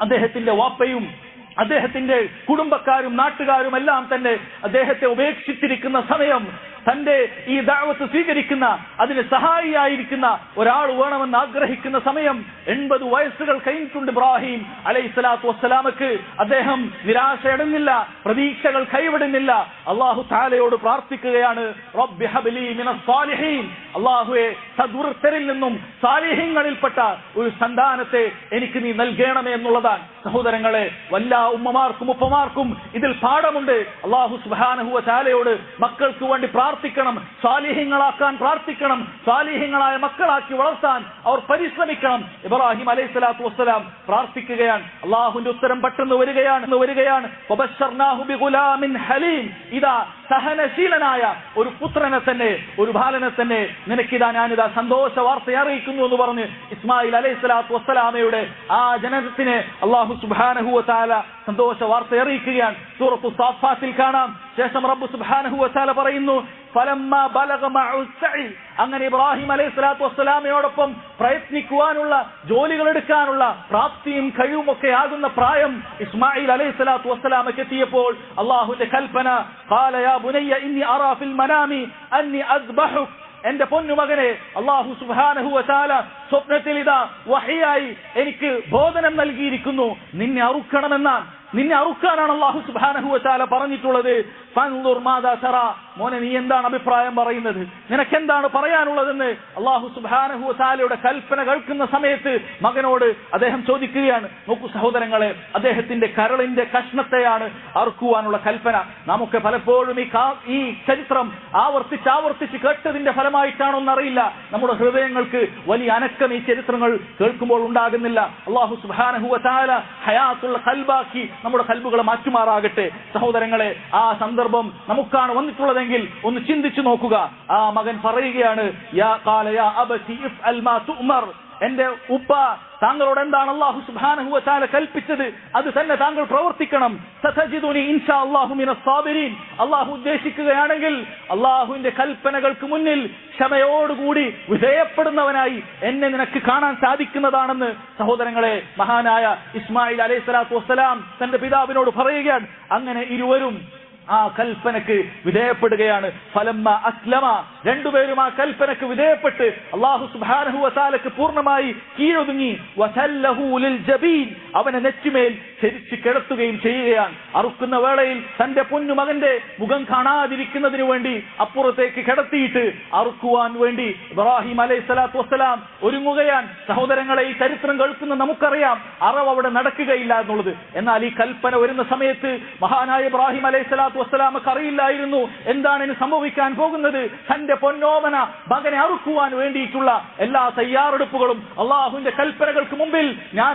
അദ്ദേഹത്തിന്റെ വാപ്പയും അദ്ദേഹത്തിന്റെ കുടുംബക്കാരും നാട്ടുകാരും എല്ലാം തന്നെ അദ്ദേഹത്തെ ഉപേക്ഷിച്ചിരിക്കുന്ന സമയം, തന്റെ ഈ ദഅവത്ത് സ്വീകരിക്കുന്ന, അതിന് സഹായിയായിരിക്കുന്ന ഒരാൾ വേണമെന്ന് ആഗ്രഹിക്കുന്ന സമയം, 80 വയസ്സുകൾ കഴിഞ്ഞിട്ടുണ്ട് ഇബ്രാഹിം അലൈഹിസ്സലാത്തു വസ്സലാമക്ക്. അദ്ദേഹം നിരാശയടങ്ങില്ല, പ്രതീക്ഷകൾ കൈവിടുന്നില്ല. അല്ലാഹു തആലയോട് പ്രാർത്ഥിക്കുകയാണ്, റബ്ബി ഹബ്ലി മിനസ് സാലിഹീൻ, അല്ലാഹുവേ സദ്വൃത്തരിൽ നിന്നും സാലിഹീങ്ങളിൽപ്പെട്ട ഒരു സന്താനത്തെ എനിക്ക് നീ നൽകണമേ എന്നുള്ളതാണ്. സഹോദരങ്ങളെ, വല്ലാ ഉമ്മമാർക്കും ഉപ്പമാർക്കും ഇതിൽ പാഠമുണ്ട്. അല്ലാഹു സുബ്ഹാനഹു വ തആലയോട് മക്കൾക്ക് വേണ്ടി പ്രാർത്ഥിക്കണം, സാലിഹ്യങ്ങളാക്കാൻ പ്രാർത്ഥിക്കണം, സാലിഹ്യങ്ങളായ മക്കളാക്കി വളർത്താൻ അവർ പരിശ്രമിക്കണം. ഇബ്രാഹിം അലൈഹിസ്സലാത്തു വസ്സലാം പ്രാർത്ഥിക്കുകയാണ്, അല്ലാഹുവിന്റെ ഉത്തരം പെട്ടെന്ന് വരികയാണ്. വബശർനാഹു ബിഗുലാമിൻ ഹലീം, ഇതാ സഹനശീലനായ ഒരു പുത്രനെ തന്നെ, ഒരു ബാലനെ തന്നെ നിനക്കിതാ ഞാനിതാ സന്തോഷ വാർത്ത അറിയിക്കുന്നു എന്ന് പറഞ്ഞ് ഇസ്മായിൽ അലൈഹിസ്സലാത്തു വസ്സലാമയുടെ ആ ജനനത്തിന് അല്ലാഹു സുബ്ഹാനഹു വ തആല സന്തോഷ വാർത്ത അറിയിക്കുകയാണ്. സൂറത്തു സാഫാത്തിൽ കാണാം. ശേഷം റബ്ബ് സുബ്ഹാനഹു വ തആല പറയുന്നു, ഫലമ്മാ ബലഗ മഅു സഈ, അങ്ങനെ ഇബ്രാഹിം അലൈഹിസ്സലാത്തു വസ്സലാമയോടൊപ്പം പ്രയത്നിക്കുവാനുള്ള, ജോലികൾ എടുക്കാനുള്ള പ്രാപ്തിയും കഴിവുമൊക്കെ ആകുന്ന പ്രായം ഇസ്മായിൽ അലൈഹിസ്സലാത്തു വസ്സലാമയ്ക്ക് എത്തിയപ്പോൾ അല്ലാഹുവിന്റെ കൽപ്പന, ഖാല യാ ബുനയ്യ ഇന്നി അറാ ഫിൽ മനാമി അന്നി അസ്ബഹുക, എന്റെ പൊന്നുമകനെ, അല്ലാഹു സുബ്ഹാനഹു വ തആല സ്വപ്നത്തിൽ ഇതാ വഹയായി എനിക്ക് ബോധനം നൽകിയിരിക്കുന്നു, നിന്നെ അറുക്കാനാണ് അല്ലാഹു സുബ്ഹാനഹു വ തആല പറഞ്ഞിട്ടുള്ളത്. ഫൻദുർ മാദാ തറാ, മോനെ നീ എന്താണ് അഭിപ്രായം പറയുന്നത്, നിനക്കെന്താണ് പറയാനുള്ളതെന്ന് അല്ലാഹു സുബ്ഹാനഹു വ തആലയുടെ കൽപ്പന കേൾക്കുന്ന സമയത്ത് മകനോട് അദ്ദേഹം ചോദിക്കുകയാണ്. നോക്കൂ സഹോദരങ്ങളെ, അദ്ദേഹത്തിന്റെ കരളിന്റെ കഷ്ണത്തെയാണ് അറുക്കുവാനുള്ള കൽപ്പന. നമുക്ക് പലപ്പോഴും ഈ ചരിത്രം ആവർത്തിച്ച് കേട്ടതിന്റെ ഫലമായിട്ടാണോന്നറിയില്ല, നമ്മുടെ ഹൃദയങ്ങൾക്ക് വലിയ അനക്കം ഈ ചരിത്രങ്ങൾ കേൾക്കുമ്പോൾ ഉണ്ടാകുന്നില്ല. അല്ലാഹു സുബ്ഹാനഹു വ തആല ഹയാത്തുള്ള ഖൽബാക്കി നമ്മുടെ ഖൽബുകളെ മാറ്റുമാറാകട്ടെ. സഹോദരങ്ങളെ, ആ സന്ദർഭം നമുക്കാണ് വന്നിട്ടുള്ളതെങ്കിൽ ഒന്ന് ചിന്തിച്ചു നോക്കുക. ആ മകൻ പറയുകയാണ്, യാ ഖാല യാ അബതി ഇഫ്അൽ മാ തുഅ്മർ, എന്റെ ഉപ്പ, താങ്കളോട് എന്താണ് അല്ലാഹു സുബ്ഹാനഹു വ തആല കൽപ്പിച്ചത് അത് തന്നെ താങ്കൾ പ്രവർത്തിക്കണം. സതജിദുനി ഇൻഷാ അല്ലാഹു മിനസ് സാബിരീൻ, അല്ലാഹു ഉദ്ദേശിക്കുകയാണെങ്കിൽ അല്ലാഹുവിന്റെ കൽപ്പനകൾക്ക് മുന്നിൽ ക്ഷമയോടുകൂടി വിധേയപ്പെടുന്നവനായി എന്നെ നിനക്ക് കാണാൻ സാധിക്കുന്നതാണെന്ന് സഹോദരങ്ങളെ മഹാനായ ഇസ്മായിൽ അലൈഹിസ്സലാത്തു വസ്സലാം തന്റെ പിതാവിനോട് പറയുകയാണ്. അങ്ങനെ ഇരുവരും ആ കൽപ്പനക്ക് വിധേയപ്പെടുകയാണ്. ഫലമ്മ അസ്ലമ, രണ്ടുപേരും ആ കൽപ്പനക്ക് വിധേയപ്പെട്ട് അല്ലാഹു സുബ്ഹാനഹു വ തആലക്ക് പൂർണ്ണമായി കീഴൊതുങ്ങി. വസല്ലഹു ലിൽ ജബീൻ, അവനെ നെറ്റിമേൽ ചരിച്ച് കിടത്തുകയും ചെയ്യുകയാണ്. അറുക്കുന്ന വേളയിൽ തന്റെ പൊന്നുമകന്റെ മുഖം കാണാതിരിക്കുന്നതിന് വേണ്ടി അപ്പുറത്തേക്ക് കിടത്തിയിട്ട് അറുക്കുവാൻ വേണ്ടി ഇബ്രാഹിം അലൈഹിസ്സലാത്തു വസ്സലാം ഒരുങ്ങുകയാണ്. സഹോദരങ്ങളെ, ഈ ചരിത്രം കേൾക്കുന്ന നമുക്കറിയാം അറവ് അവിടെ നടക്കുകയില്ല എന്നുള്ളത്. എന്നാൽ ഈ കൽപ്പന വരുന്ന സമയത്ത് മഹാനായ ഇബ്രാഹിം അലൈഹിസ്സലാത്തു വസ്സലാമക്ക് അറിയില്ലായിരുന്നു എന്താണ് ഇനി സംഭവിക്കാൻ പോകുന്നത്. തന്റെ പൊന്നോമന മകനെ അറുക്കുവാൻ വേണ്ടിയിട്ടുള്ള എല്ലാ തയ്യാറെടുപ്പുകളും അള്ളാഹുവിന്റെ കൽപ്പനകൾക്ക് മുമ്പിൽ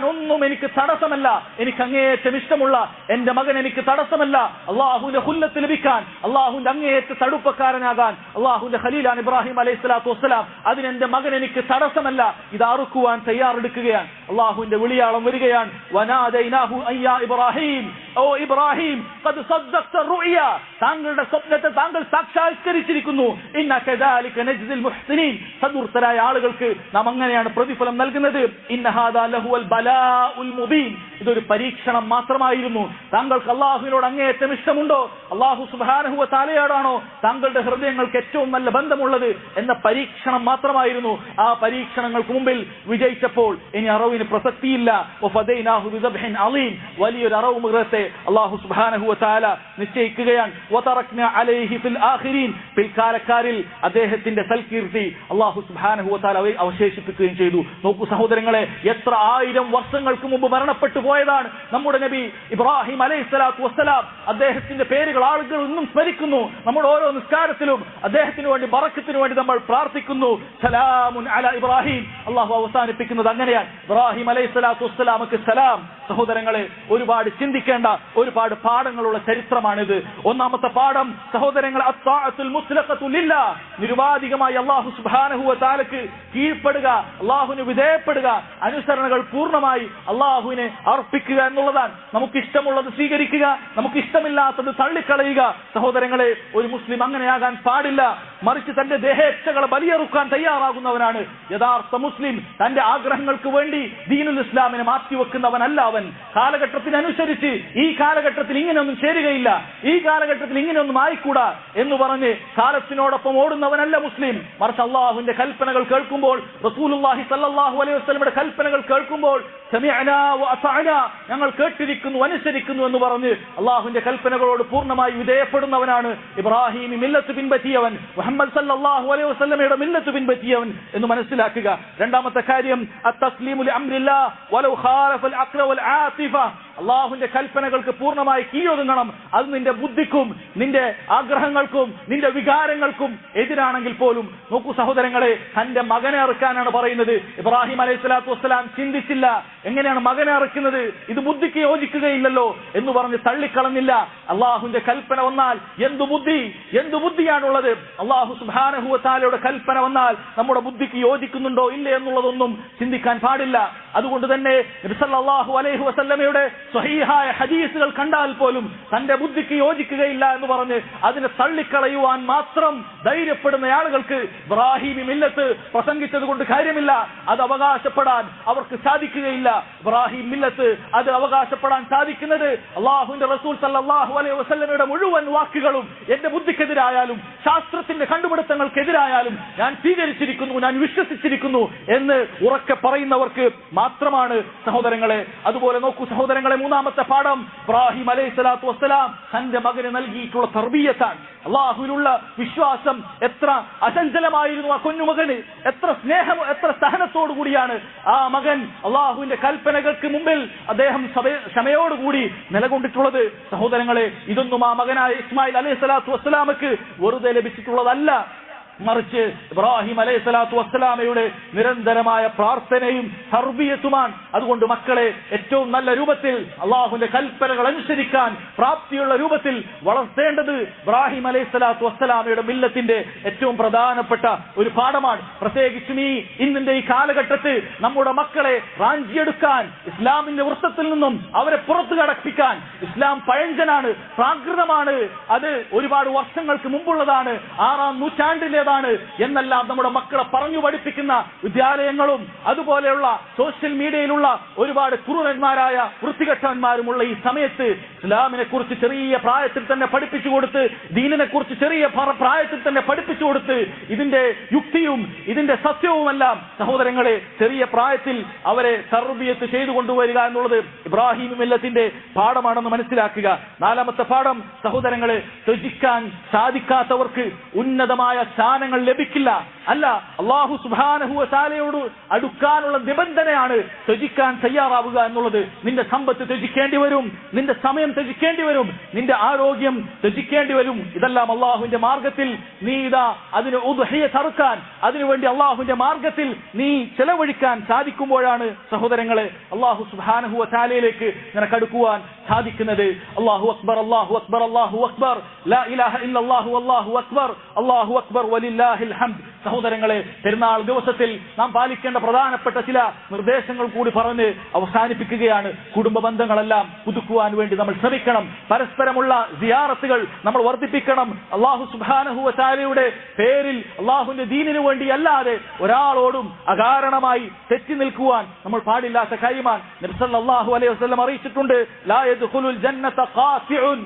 എനിക്ക് തടസ്സമല്ല, എനിക്ക് അങ്ങേയറ്റം ഇഷ്ടമുള്ള എന്റെ മകൻ എനിക്ക് തടസ്സമല്ല. അള്ളാഹുവിന്റെ ഖുല്ലത്ത് ലഭിക്കാൻ, അള്ളാഹുവിന്റെ അങ്ങേയറ്റ തടുപ്പക്കാരനാകാൻ അള്ളാഹുവിന്റെ ഖലീലാണ് ഇബ്രാഹിം അലൈഹിസ്സലാത്തു വസ്സലാം. അതിനെന്റെ മകൻ എനിക്ക് തടസ്സമല്ല. ഇത് അറുക്കുവാൻ തയ്യാറെടുക്കുകയാണ്. അള്ളാഹുവിന്റെ വിളിയാളം വരികയാണ്. വനാദൈനാഹു അയ്യാ ഇബ്രാഹിം, ഓ ഇബ്രാഹിം, ഖദ് സദ്ദഖ്ത റുഅ്യ, താങ്കളുടെ സ്വപ്നത്തെ താങ്കൾ സാക്ഷാത്കരിച്ചിരിക്കുന്നു. ഇന്ന കദാലിക നജ്സിൽ മുഹ്സിനീൻ, സദുർത്തരായ ആളുകൾക്ക് നാം അങ്ങനെയാണ് പ്രതിഫലം നൽകുന്നത്. ഇന്ന ഹാദാ ലഹുവൽ ബലാഉൽ മുബീൻ, ഇതൊരു പരീക്ഷണം മാത്രമായിരുന്നു. താങ്കൾക്ക് അള്ളാഹുവിനോട് അങ്ങേയറ്റം ഇഷ്ടമുണ്ടോ, അള്ളാഹു സുബ്ഹാനഹു വ തആലയോടാണോ താങ്കളുടെ ഹൃദയങ്ങൾക്ക് ഏറ്റവും നല്ല ബന്ധമുള്ളത് എന്ന പരീക്ഷണം മാത്രമായിരുന്നു. ആ പരീക്ഷണങ്ങൾക്ക് മുമ്പിൽ വിജയിച്ചപ്പോൾ ഇനി അറവിന് പ്രസക്തിയില്ല. വഫദൈനാഹു ബിദബ്ഹിൻ അളീം, വലിയൊരു അറവ് മൃഗത്തെ അള്ളാഹു സുബ്ഹാനഹു വ തആല നിശ്ചയിക്കുകയാണ്. വതറക്നാ അലൈഹി ഫിൽ ആഖിരീൻ, പിൽക്കാലക്കാരിൽ അദ്ദേഹത്തിന്റെ സൽകീർത്തി അള്ളാഹു സുബ്ഹാനഹു വ തആല അവശേഷിപ്പിക്കുകയും ചെയ്തു. നോക്കൂ സഹോദരങ്ങളെ, എത്ര ആയിരം വർഷങ്ങൾക്ക് മുമ്പ് മരണപ്പെട്ടു പോയതാണ് നമ്മുടെ നബി ഇബ്രാഹിം അലൈഹിസ്സലാത്തു വസ്സലാം. അദ്ദേഹത്തിന്റെ പേരുകൾ ആളുകൾ ഇന്നും സ്മരിക്കുന്നു. നമ്മുടെ ഓരോ നിസ്കാരത്തിലും അദ്ദേഹത്തിന് വേണ്ടി ബറക്കത്തിന് വേണ്ടി നമ്മൾ പ്രാർത്ഥിക്കുന്നു. സലാമുൻ അലാ ഇബ്രാഹിം, അള്ളാഹു അവസാനിപ്പിക്കുന്നത് അങ്ങനെയാണ്. ഇബ്രാഹിം അലൈഹിസ്സലാത്തു വസ്സലാമക്ക് സലാം. സഹോദരങ്ങളെ, ഒരുപാട് ചിന്തിക്കേണ്ട ഒരുപാട് പാഠങ്ങളുള്ള ചരിത്രമാണിത്. ഒന്നാമത്തെ പാഠം സഹോദരങ്ങളെ, അത്താഅത്തുൽ മുത്ലഖത്തു ലില്ലാഹ്, നിരുപാധികമായി അല്ലാഹു സുബ്ഹാനഹു വ തആലക്ക് കീഴ്പ്പെടുക, അല്ലാഹുവിന് വിധേയപ്പെടുക, അനുസരണകൾ പൂർണ്ണമായി അല്ലാഹുവിനെ അർപ്പിക്കുക എന്നുള്ളതാണ്. നമുക്ക് ഇഷ്ടമുള്ളത് സ്വീകരിക്കുക, നമുക്ക് ഇഷ്ടമില്ലാത്തത് തള്ളിക്കളയുക. സഹോദരങ്ങളെ, ഒരു മുസ്ലിം അങ്ങനെയാകാൻ പാടില്ല. മറിച്ച് തന്റെ ദേഹേച്ഛകളെ ബലിയറുക്കാൻ തയ്യാറാകുന്നവനാണ് യഥാർത്ഥ മുസ്ലിം. തന്റെ ആഗ്രഹങ്ങൾക്ക് വേണ്ടി ദീനുൽ ഇസ്ലാമിനെ മാറ്റിവെക്കുന്നവനല്ല അവൻ. കാലഘട്ടത്തിനനുസരിച്ച് ഈ കാലഘട്ടത്തിൽ ഇങ്ങനെയൊന്നും ചേരുകയില്ല, ഈ ഈ കാലഘട്ടത്തിൽ ഇങ്ങനെയൊന്നും ആയിക്കൂടാ എന്ന് പറഞ്ഞ് കാലത്തിനോടൊപ്പം ഓടുന്നവനല്ല മുസ്ലിം. മറിച്ച് അള്ളാഹുവിന്റെ കൽപ്പനകൾ കേൾക്കുമ്പോൾ, റസൂലുള്ളാഹി സ്വല്ലല്ലാഹു അലൈഹി വസല്ലമയുടെ കൽപ്പനകൾ കേൾക്കുമ്പോൾ സമിഅനാ വഅതഅനാ, ഞങ്ങൾ കേട്ടിരിക്കുന്നു അനുസരിക്കുന്നു എന്ന് പറഞ്ഞ് അള്ളാഹുവിന്റെ കൽപ്പനകളോട് പൂർണ്ണമായി വിധേയപ്പെടുന്നവനാണ് ഇബ്രാഹിം മില്ലത്ത് പിൻപറ്റിയവൻ, മുഹമ്മദ് സല്ലല്ലാഹു അലൈഹി വസല്ലമയുടെ മില്ലത്ത് പിൻപറ്റിയവൻ എന്ന് മനസ്സിലാക്കുക. രണ്ടാമത്തെ കാര്യം അത്തസ്ലീമു ലിഅംരില്ലാഹ് വലൗ ഖാലഫൽ അഖ്ല വൽ ആതിഫ, അള്ളാഹുവിന്റെ കൽപ്പനകൾക്ക് പൂർണ്ണമായി കീഴൊതുങ്ങണം. അത് നിന്റെ ബുദ്ധിക്കും നിന്റെ ആഗ്രഹങ്ങൾക്കും നിന്റെ വികാരങ്ങൾക്കും എതിരാണെങ്കിൽ പോലും. നോക്കൂ സഹോദരങ്ങളെ, തന്റെ മകനെ അറുക്കാനാണ് പറയുന്നത്. ഇബ്രാഹിം അലൈഹി സ്വലാത്തു വസ്സലാം ചിന്തിച്ചില്ല, എങ്ങനെയാണ് മകനെ അറുക്കുന്നത്, ഇത് ബുദ്ധിക്ക് യോജിക്കുകയില്ലല്ലോ എന്ന് പറഞ്ഞ് തള്ളിക്കളഞ്ഞില്ല. അള്ളാഹുവിന്റെ കൽപ്പന വന്നാൽ എന്തു ബുദ്ധിയാണുള്ളത്? അള്ളാഹു സുബ്ഹാനഹു വ തആലയുടെ കൽപ്പന വന്നാൽ നമ്മുടെ ബുദ്ധിക്ക് യോജിക്കുന്നുണ്ടോ ഇല്ലേ എന്നുള്ളതൊന്നും ചിന്തിക്കാൻ പാടില്ല. അതുകൊണ്ട് തന്നെ നബി സല്ലല്ലാഹു അലൈഹി വസല്ലമയുടെ സ്വഹീഹായ ഹദീസുകൾ കണ്ടാൽ പോലും തന്റെ ബുദ്ധിക്ക് യോജിക്കുകയില്ല എന്ന് പറഞ്ഞ് അതിനെ തള്ളിക്കളയുവാൻ മാത്രം ധൈര്യപ്പെടുന്ന ആളുകൾക്ക് ഇബ്രാഹിം മില്ലത്ത് പ്രസംഗിച്ചത് കൊണ്ട് കാര്യമില്ല. അത് അവകാശപ്പെടാൻ അവർക്ക് സാധിക്കുകയില്ല. ഇബ്രാഹിം മില്ലത്ത് അത് അവകാശപ്പെടാൻ സാധിക്കുന്നത് അള്ളാഹുവിന്റെ റസൂൽ സല്ലല്ലാഹു അലൈഹി വസല്ലമയുടെ മുഴുവൻ വാക്കുകളും എന്റെ ബുദ്ധിക്കെതിരായാലും ശാസ്ത്രത്തിന്റെ കണ്ടുപിടുത്തങ്ങൾക്കെതിരായാലും ഞാൻ സ്വീകരിച്ചിരിക്കുന്നു, ഞാൻ വിശ്വസിച്ചിരിക്കുന്നു എന്ന് ഉറക്കെ പറയുന്നവർക്ക് മാത്രമാണ് സഹോദരങ്ങളെ. അതുപോലെ നോക്കൂ സഹോദരങ്ങളെ, മൂന്നാമത്തെ പാഠം ഇബ്രാഹിം അലൈഹി സ്വലാത്തു വസ്സലാം തന്റെ മകന് നൽകിയിട്ടുള്ള തർബിയത്താണ്. അള്ളാഹുവിലുള്ള വിശ്വാസം എത്ര അചഞ്ചലമായിരുന്നു ആ കുഞ്ഞുമകന്, എത്ര സ്നേഹം, എത്ര സഹനത്തോടു കൂടിയാണ് ആ മകൻ അള്ളാഹുവിന്റെ കൽപ്പനകൾക്ക് മുമ്പിൽ അദ്ദേഹം ക്ഷമയോടുകൂടി നിലകൊണ്ടിട്ടുള്ളത്. സഹോദരങ്ങളെ, ഇതൊന്നും ആ മകനായ ഇസ്മായിൽ അലൈഹി സ്വലാത്തു വസ്സലാമക്ക് വെറുതെ ലഭിച്ചിട്ടുള്ളതല്ല. മറിച്ച് ഇബ്രാഹിം അലൈഹി സ്വലാത്തു വസ്സലാമയുടെ നിരന്തരമായ പ്രാർത്ഥനയും തർബിയത്തുമാണ്. അതുകൊണ്ട് മക്കളെ ഏറ്റവും നല്ല രൂപത്തിൽ അള്ളാഹുവിന്റെ കൽപ്പനകൾ അനുസരിക്കാൻ പ്രാപ്തിയുള്ള രൂപത്തിൽ വളർത്തേണ്ടത് ഇബ്രാഹിം അലൈഹി സ്വലാത്തു വസ്സലാമയുടെ മില്ലത്തിന്റെ ഏറ്റവും പ്രധാനപ്പെട്ട ഒരു പാഠമാണ്. പ്രത്യേകിച്ചും ഇന്നിന്റെ ഈ കാലഘട്ടത്തിൽ നമ്മുടെ മക്കളെ റാഞ്ചിയെടുക്കാൻ, ഇസ്ലാമിന്റെ വൃത്തത്തിൽ നിന്നും അവരെ പുറത്തു കടപ്പിക്കാൻ, ഇസ്ലാം പഴഞ്ചനാണ്, പ്രാകൃതമാണ്, അത് ഒരുപാട് വർഷങ്ങൾക്ക് മുമ്പുള്ളതാണ്, 6ാം നൂറ്റാണ്ടിലെ എന്നെല്ലാം നമ്മുടെ മക്കളെ പറഞ്ഞു പഠിപ്പിക്കുന്ന വിദ്യാലയങ്ങളും അതുപോലെയുള്ള സോഷ്യൽ മീഡിയയിലുള്ള ഒരുപാട് ക്രൂരന്മാരായ വൃത്തികെട്ടവന്മാരുമുള്ള ഈ സമയത്ത് ഇസ്ലാമിനെ കുറിച്ച് ചെറിയ പ്രായത്തിൽ തന്നെ പഠിപ്പിച്ചു കൊടുത്ത്, ദീനിനെ കുറിച്ച് ചെറിയ പ്രായത്തിൽ തന്നെ പഠിപ്പിച്ചു കൊടുത്ത് ഇതിന്റെ യുക്തിയും ഇതിന്റെ സത്യവുമെല്ലാം സഹോദരങ്ങളെ ചെറിയ പ്രായത്തിൽ അവരെ തർബിയത്ത് ചെയ്തു കൊണ്ടുവരിക എന്നുള്ളത് ഇബ്രാഹിം മില്ലത്തിന്റെ പാഠമാണെന്ന് മനസ്സിലാക്കുക. നാലാമത്തെ പാഠം സഹോദരങ്ങളെ, ത്യജിക്കാൻ സാധിക്കാത്തവർക്ക് ഉന്നതമായ സ്ഥാനങ്ങൾ ലഭിക്കില്ല. അല്ല, അല്ലാഹു സുബ്ഹാനഹു വ തആലയോട് അടുക്കാനുള്ള നിബന്ധനയാണ് ത്യജിക്കാൻ തയ്യാറാവുക എന്നുള്ളത്. നിന്റെ സമ്പത്ത് ത്യജിക്കേണ്ടി വരും, നിന്റെ സമയം ത്യജിക്കേണ്ടി വരും, നിന്റെ ആരോഗ്യം ത്യജിക്കേണ്ടി വരും. ഇതെല്ലാം അള്ളാഹുവിന്റെ മാർഗത്തിൽ നീ അതിന് ഉദ്ഹിയത്ത് അറുക്കാൻ, അതിനുവേണ്ടി അള്ളാഹുവിന്റെ മാർഗത്തിൽ നീ ചെലവഴിക്കാൻ സാധിക്കുമ്പോഴാണ് സഹോദരങ്ങളെ അള്ളാഹു സുബ്ഹാനഹു വ തആലയിലേക്ക് നിനക്ക് അടുക്കുവാൻ സാധിക്കുന്നത്. അല്ലാഹു അക്ബർ, അല്ലാഹു അക്ബർ, അല്ലാഹു അക്ബർ, ലാ ഇലാഹ ഇല്ലല്ലാഹു വല്ലാഹു അക്ബർ, അല്ലാഹു അക്ബർ വലില്ലാഹിൽ ഹംദ്. സഹോദരങ്ങളെ, പെരുന്നാൾ ദിവസത്തിൽ നാം പാലിക്കേണ്ട പ്രധാനപ്പെട്ട ചില നിർദ്ദേശങ്ങൾ കൂടി പറഞ്ഞ് അവസാനിപ്പിക്കുകയാണ്. കുടുംബ ബന്ധങ്ങളെല്ലാം പുതുക്കുവാൻ വേണ്ടി നമ്മൾ ശ്രമിക്കണം. പരസ്പരമുള്ള സിയാറത്തുകൾ നമ്മൾ വർദ്ധിപ്പിക്കണം. അല്ലാഹു സുബ്ഹാനഹു വ തആലയുടെ പേരിൽ അല്ലാഹുവിന്റെ ദീനിനു വേണ്ടി അല്ലാതെ ഒരാളോടും അകാരണമായി തെറ്റി നിൽക്കുവാൻ നമ്മൾ പാടില്ലാത്ത കാര്യമാണ്. നബി സല്ലല്ലാഹു അലൈഹി വസല്ലം അറിയിച്ചിട്ടുണ്ട്, ലാ യദ്ഖുലുൽ ജന്നത ഖാതിഉൻ,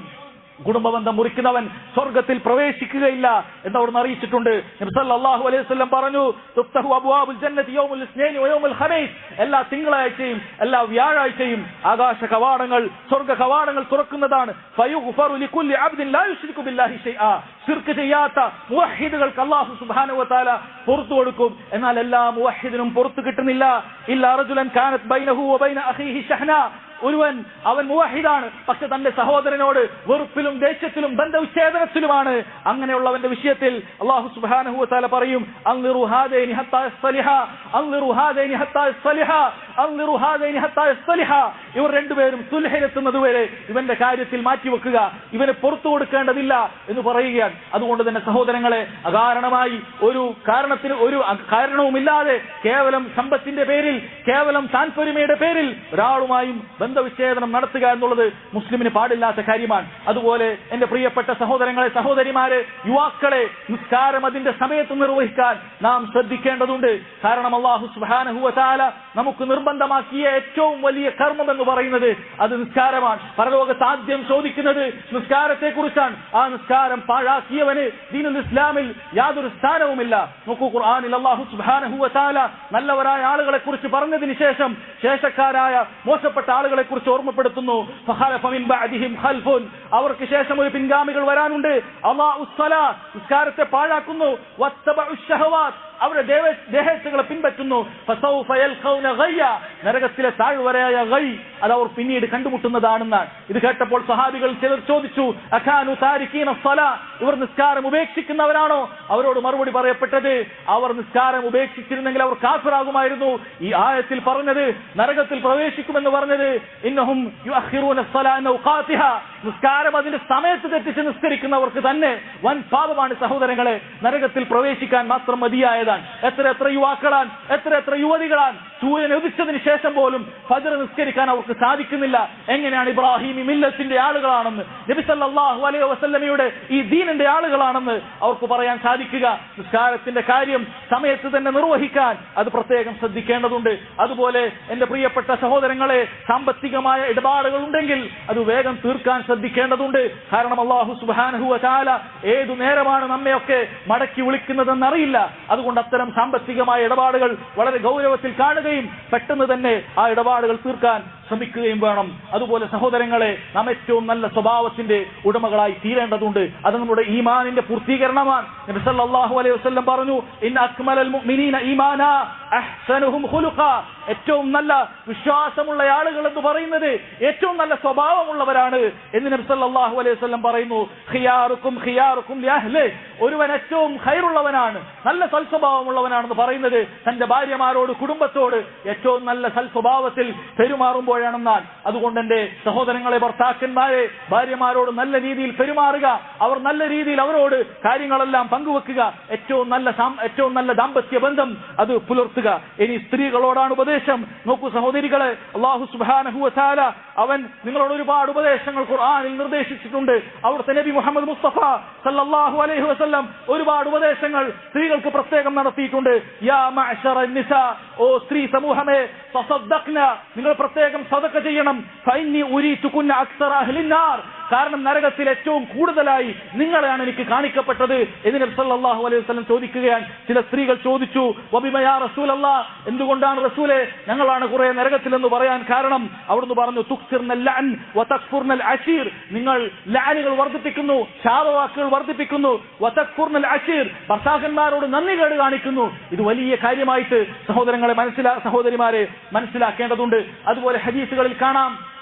കുടുംബബന്ധം മുറിക്കുന്നവൻ സ്വർഗത്തിൽ പ്രവേശിക്കുകയില്ല എന്നവിടുന്ന് അറിയിച്ചിട്ടുണ്ട്. നബി സല്ലല്ലാഹു അലൈഹി വസല്ലം പറഞ്ഞു, തുഫ്തഹു അബ്വാബുൽ ജന്നതി യൗമുൽ ഇസ്നൈൻ വ യൗമുൽ ഖമീസ്, എല്ലാ തിങ്കളാഴ്ചയും എല്ലാ വ്യാഴാഴ്ചയും ആകാശ കവാടങ്ങൾ, സ്വർഗ്ഗ കവാടങ്ങൾ തുറക്കുന്നതാണ്. ഫയുഗ്ഫറു ലികുല്ലി അബ്ദിൻ ലാ യുശ്രികു ബില്ലാഹി ശൈആ, ശിർക്ക് ചെയ്യാത്ത മുവഹ്ഹിദുകൾക്ക് അല്ലാഹു സുബ്ഹാനഹു വ തആല പുറത്തു കൊടുക്കും. എന്നാൽ എല്ലാ മുവഹ്ഹിദിനും പുറത്തു കിട്ടുന്നില്ല. ഇല്ലാ റജുലൻ കാനത് ബൈനഹു വ ബൈന അഖീഹി ഷഹ്ന, അവൻ മുവഹിദാണ്, പക്ഷെ തന്റെ സഹോദരനോട് വെറുപ്പിലും ദേഷ്യത്തിലും ബന്ധവിച്ഛേദനത്തിലുമാണ്. അങ്ങനെയുള്ളവന്റെ വിഷയത്തിൽ അല്ലാഹു സുബ്ഹാനഹു വ തആല പറയും, അൻളിറു ഹാദൈനി ഹത്താ യസ്ലിഹാ, അൻളിറു ഹാദൈനി ഹത്താ യസ്ലിഹാ, അൻളിറു ഹാദൈനി ഹത്താ യസ്ലിഹാ. ഇവർ രണ്ടുപേരും സുൽഹിലെത്തുന്നത് വരെ ഇവന്റെ കാര്യത്തിൽ മാറ്റിവെക്കുക, ഇവന് പുറത്തു കൊടുക്കേണ്ടതില്ല എന്ന് പറയുകയാണ്. അതുകൊണ്ട് തന്നെ സഹോദരങ്ങളെ, അകാരണമായി ഒരു കാരണവുമില്ലാതെ കേവലം സമ്പത്തിന്റെ പേരിൽ, കേവലം താൻപൊരുമയുടെ പേരിൽ ഒരാളുമായും ബന്ധവിച്ഛേദനം നടത്തുക എന്നുള്ളത് മുസ്ലിമിന് പാടില്ലാത്ത കാര്യമാണ്. അതുപോലെ എന്റെ പ്രിയപ്പെട്ട സഹോദരങ്ങളെ, സഹോദരിമാരെ, യുവാക്കളെ, നിസ്കാരം അതിന്റെ സമയത്ത് നിർവഹിക്കാൻ നാം ശ്രദ്ധിക്കേണ്ടതുണ്ട്. കാരണം അല്ലാഹു സുബ്ഹാനഹു വ തആല നമുക്ക് നിർബന്ധമാക്കിയ ഏറ്റവും വലിയ കർമ്മം എന്ന് പറയുന്നത് അത് നിസ്കാരമാണ്. പരലോകത്ത് ആദ്യം ചോദിക്കുന്നത് നിസ്കാരത്തെ കുറിച്ചാണ്. ആ നിസ്കാരം പാഴാക്കിയവന് ദീനുൽ ഇസ്ലാമിൽ യാതൊരു സ്ഥാനവുമില്ല. നോക്കൂ, ഖുർആനിൽ അല്ലാഹു സുബ്ഹാനഹു വ തആല നല്ലവരായ ആളുകളെ കുറിച്ച് പറഞ്ഞതിന് ശേഷം ശേഷക്കാരായ മോശപ്പെട്ട ആളുകളെ കുറിച്ച് ഓർമ്മപ്പെടുത്തുന്നു. ഫഖലഫ മിൻ ബഅദിഹിം ഖൽഫുൻ, അവർക്ക് ശേഷം ഒരു പിൻഗാമികൾ വരാനുണ്ട്. അല്ലാഹുസ് സ്വലാത്ത്, നിസ്കാരത്തെ പാഴാക്കുന്നു. വത്തബഉശ് ശഹവാത്ത്, അവരുടെ ദേഹേച്ഛകളെ പിൻപറ്റുന്നു. ഫസൗഫ യൽഖൗന ഗയ്യ, നരകത്തിലെ താഴ്വരയായ ഗയ് അത് അവർ പിന്നീട് കണ്ടുമുട്ടുന്നതാണെന്നാണ്. ഇത് കേട്ടപ്പോൾ സഹാബികൾ ചിലർ ചോദിച്ചു, അകാനു താരിഖീന സ്വലാ, ഇവർ നിസ്കാരം ഉപേക്ഷിക്കുന്നവരാണോ? അവരോട് മറുപടി പറയപ്പെട്ടത്, അവർ നിസ്കാരം ഉപേക്ഷിച്ചിരുന്നെങ്കിൽ അവർ കാഫിറാകുമായിരുന്നു. ഈ ആയത്തിൽ പറഞ്ഞത് നരകത്തിൽ പ്രവേശിക്കുമെന്ന് പറഞ്ഞത് ഇന്നഹും യുഅഖിറൂന സ്വലാ അൻ ഔഖാതിഹാ, നിസ്കാരം അതിന്റെ സമയത്ത് തെറ്റിച്ച് നിസ്കരിക്കുന്നവർക്ക് തന്നെ വൻ പാപമാണ് സഹോദരങ്ങളെ. നരകത്തിൽ പ്രവേശിക്കാൻ മാത്രം മതിയായതാണ്. എത്ര യുവാക്കളാണ്, എത്ര യുവതികളാണ് സൂര്യൻ ഉദിച്ചതിന് ശേഷം പോലും ഫജ്ർ നിസ്കരിക്കാൻ അവർക്ക് സാധിക്കുന്നില്ല. എങ്ങനെയാണ് ഇബ്രാഹിമി മില്ലത്തിന്റെ ആളുകളാണെന്ന്, നബി സല്ലല്ലാഹു അലൈഹി വസല്ലമയുടെ ഈ ദീനിന്റെ ആളുകളാണെന്ന് അവർക്ക് പറയാൻ സാധിക്കുക? നിസ്കാരത്തിന്റെ കാര്യം സമയത്ത് തന്നെ നിർവഹിക്കാൻ അത് പ്രത്യേകം ശ്രദ്ധിക്കേണ്ടതുണ്ട്. അതുപോലെ എന്റെ പ്രിയപ്പെട്ട സഹോദരങ്ങളെ, സാമ്പത്തികമായ ഇടപാടുകൾ ഉണ്ടെങ്കിൽ അത് വേഗം തീർക്കാൻ ശ്രദ്ധിക്കേണ്ടതുണ്ട്. കാരണം അല്ലാഹു സുബ്ഹാനഹു വ തആല ഏതു നേരമാണ് നമ്മയൊക്കെ മടക്കി വിളിക്കുന്നതെന്നറിയില്ല. അതുകൊണ്ട് അത്തരം സാമ്പത്തികമായ ഇടപാടുകൾ വളരെ ഗൗരവത്തിൽ കാണുകയും പെട്ടെന്ന് തന്നെ ആ ഇടപാടുകൾ തീർക്കാൻ ശ്രമിക്കുകയും വേണം. അതുപോലെ സഹോദരങ്ങളെ, നാം ഏറ്റവും നല്ല സ്വഭാവത്തിന്റെ ഉടമകളായി തീരേണ്ടതുണ്ട്. അത് നമ്മുടെ ഈമാനിന്റെ പൂർത്തീകരണമാണ്. നബി സല്ലല്ലാഹു അലൈഹി വസല്ലം പറഞ്ഞു, ഇന്ന അക്മലൽ മുഅ്മിനീന ഈമാനാ അഹ്സനുഹും ഖുലുഖാ, ഏറ്റവും നല്ല വിശ്വാസമുള്ള ആളുകൾ എന്ന് പറയുന്നത് ഏറ്റവും നല്ല സ്വഭാവമുള്ളവരാണ് എന്ന് നബി സല്ലല്ലാഹു അലൈഹി വസല്ലം പറയുന്നു. ഖിയാറുക്കും ഖിയാറുക്കും ലിഅഹ്ലി, ഒരുവൻ ഏറ്റവും ഖൈറുള്ളവനാണ്, നല്ല സൽസ്വഭാവമുള്ളവനാണെന്ന് പറയുന്നത് തന്റെ ഭാര്യമാരോട്, കുടുംബത്തോട് ഏറ്റവും നല്ല സൽസ്വഭാവത്തിൽ പെരുമാറുമ്പോഴാണെന്നാൽ. അതുകൊണ്ട് എന്റെ സഹോദരങ്ങളെ, ഭർത്താക്കന്മാരെ, ഭാര്യമാരോട് നല്ല രീതിയിൽ പെരുമാറുക, അവർ നല്ല രീതിയിൽ അവരോട് കാര്യങ്ങളെല്ലാം പങ്കുവെക്കുക, ഏറ്റവും നല്ല ദാമ്പത്യ ബന്ധം അത് പുലർത്തുക. ഇനി സ്ത്രീകളോടാണ് ഉപദേശം. നോക്കൂ സഹോദരികളെ, അല്ലാഹു സുബ്ഹാനഹു വ തആല അവൻ നിങ്ങളോട് ഒരുപാട് ഉപദേശങ്ങൾ ഖുർആനിൽ നിർദ്ദേശിച്ചിട്ടുണ്ട്. അവിടുത്തെ നബി മുഹമ്മദ് മുസ്തഫ സല്ലല്ലാഹു അലൈഹി വസല്ലം ഒരുപാട് ഉപദേശങ്ങൾ സ്ത്രീകൾക്ക് പ്രത്യേകം നടത്തിയിട്ടുണ്ട്. യാ മഅ്ശറൻ നിസാ, ഓ സ്ത്രീ സമൂഹമേ, തസദ്ദഖ്ന, നിങ്ങൾ പ്രത്യേകം സദഖ ചെയ്യണം. ഫഇന്നി ഉരീതുകുന്ന അക്സറ അഹ്ലിൻ നാർ, കാരണം നരകത്തിൽ ഏറ്റവും കൂടുതലായി നിങ്ങളെയാണ് എനിക്ക് കാണിക്കപ്പെട്ടത് എന്ന് നബി സല്ലല്ലാഹു അലൈഹി വസല്ലം ചോദിക്കുകയാണ്. ചില സ്ത്രീകൾ ചോദിച്ചു, വബിമ യാ റസൂലല്ലാഹ്, എന്തുകൊണ്ടാണ് റസൂലേ ഞങ്ങളാണ് കുറെ നരകത്തിൽ എന്ന് പറയാൻ കാരണം? അവിടുന്ന് പറഞ്ഞു, തുക്സിർനൽ ലഅൻ വതക്ഫുർനൽ അശീർ, നിങ്ങൾ ലഅനുകൾ വർദ്ധിപ്പിക്കുന്നു, ശാപവാക്കുകൾ വർദ്ധിപ്പിക്കുന്നു, വതക്ഫുർനൽ അശീർ, ഭർത്താക്കന്മാരോട് നന്ദികേട് കാണിക്കുന്നു. ഇത് വലിയ കാര്യമായിട്ട് സഹോദരിമാരെ മനസ്സിലാക്കേണ്ടതുണ്ട്. അതുപോലെ ഹദീസുകളിൽ കാണാം,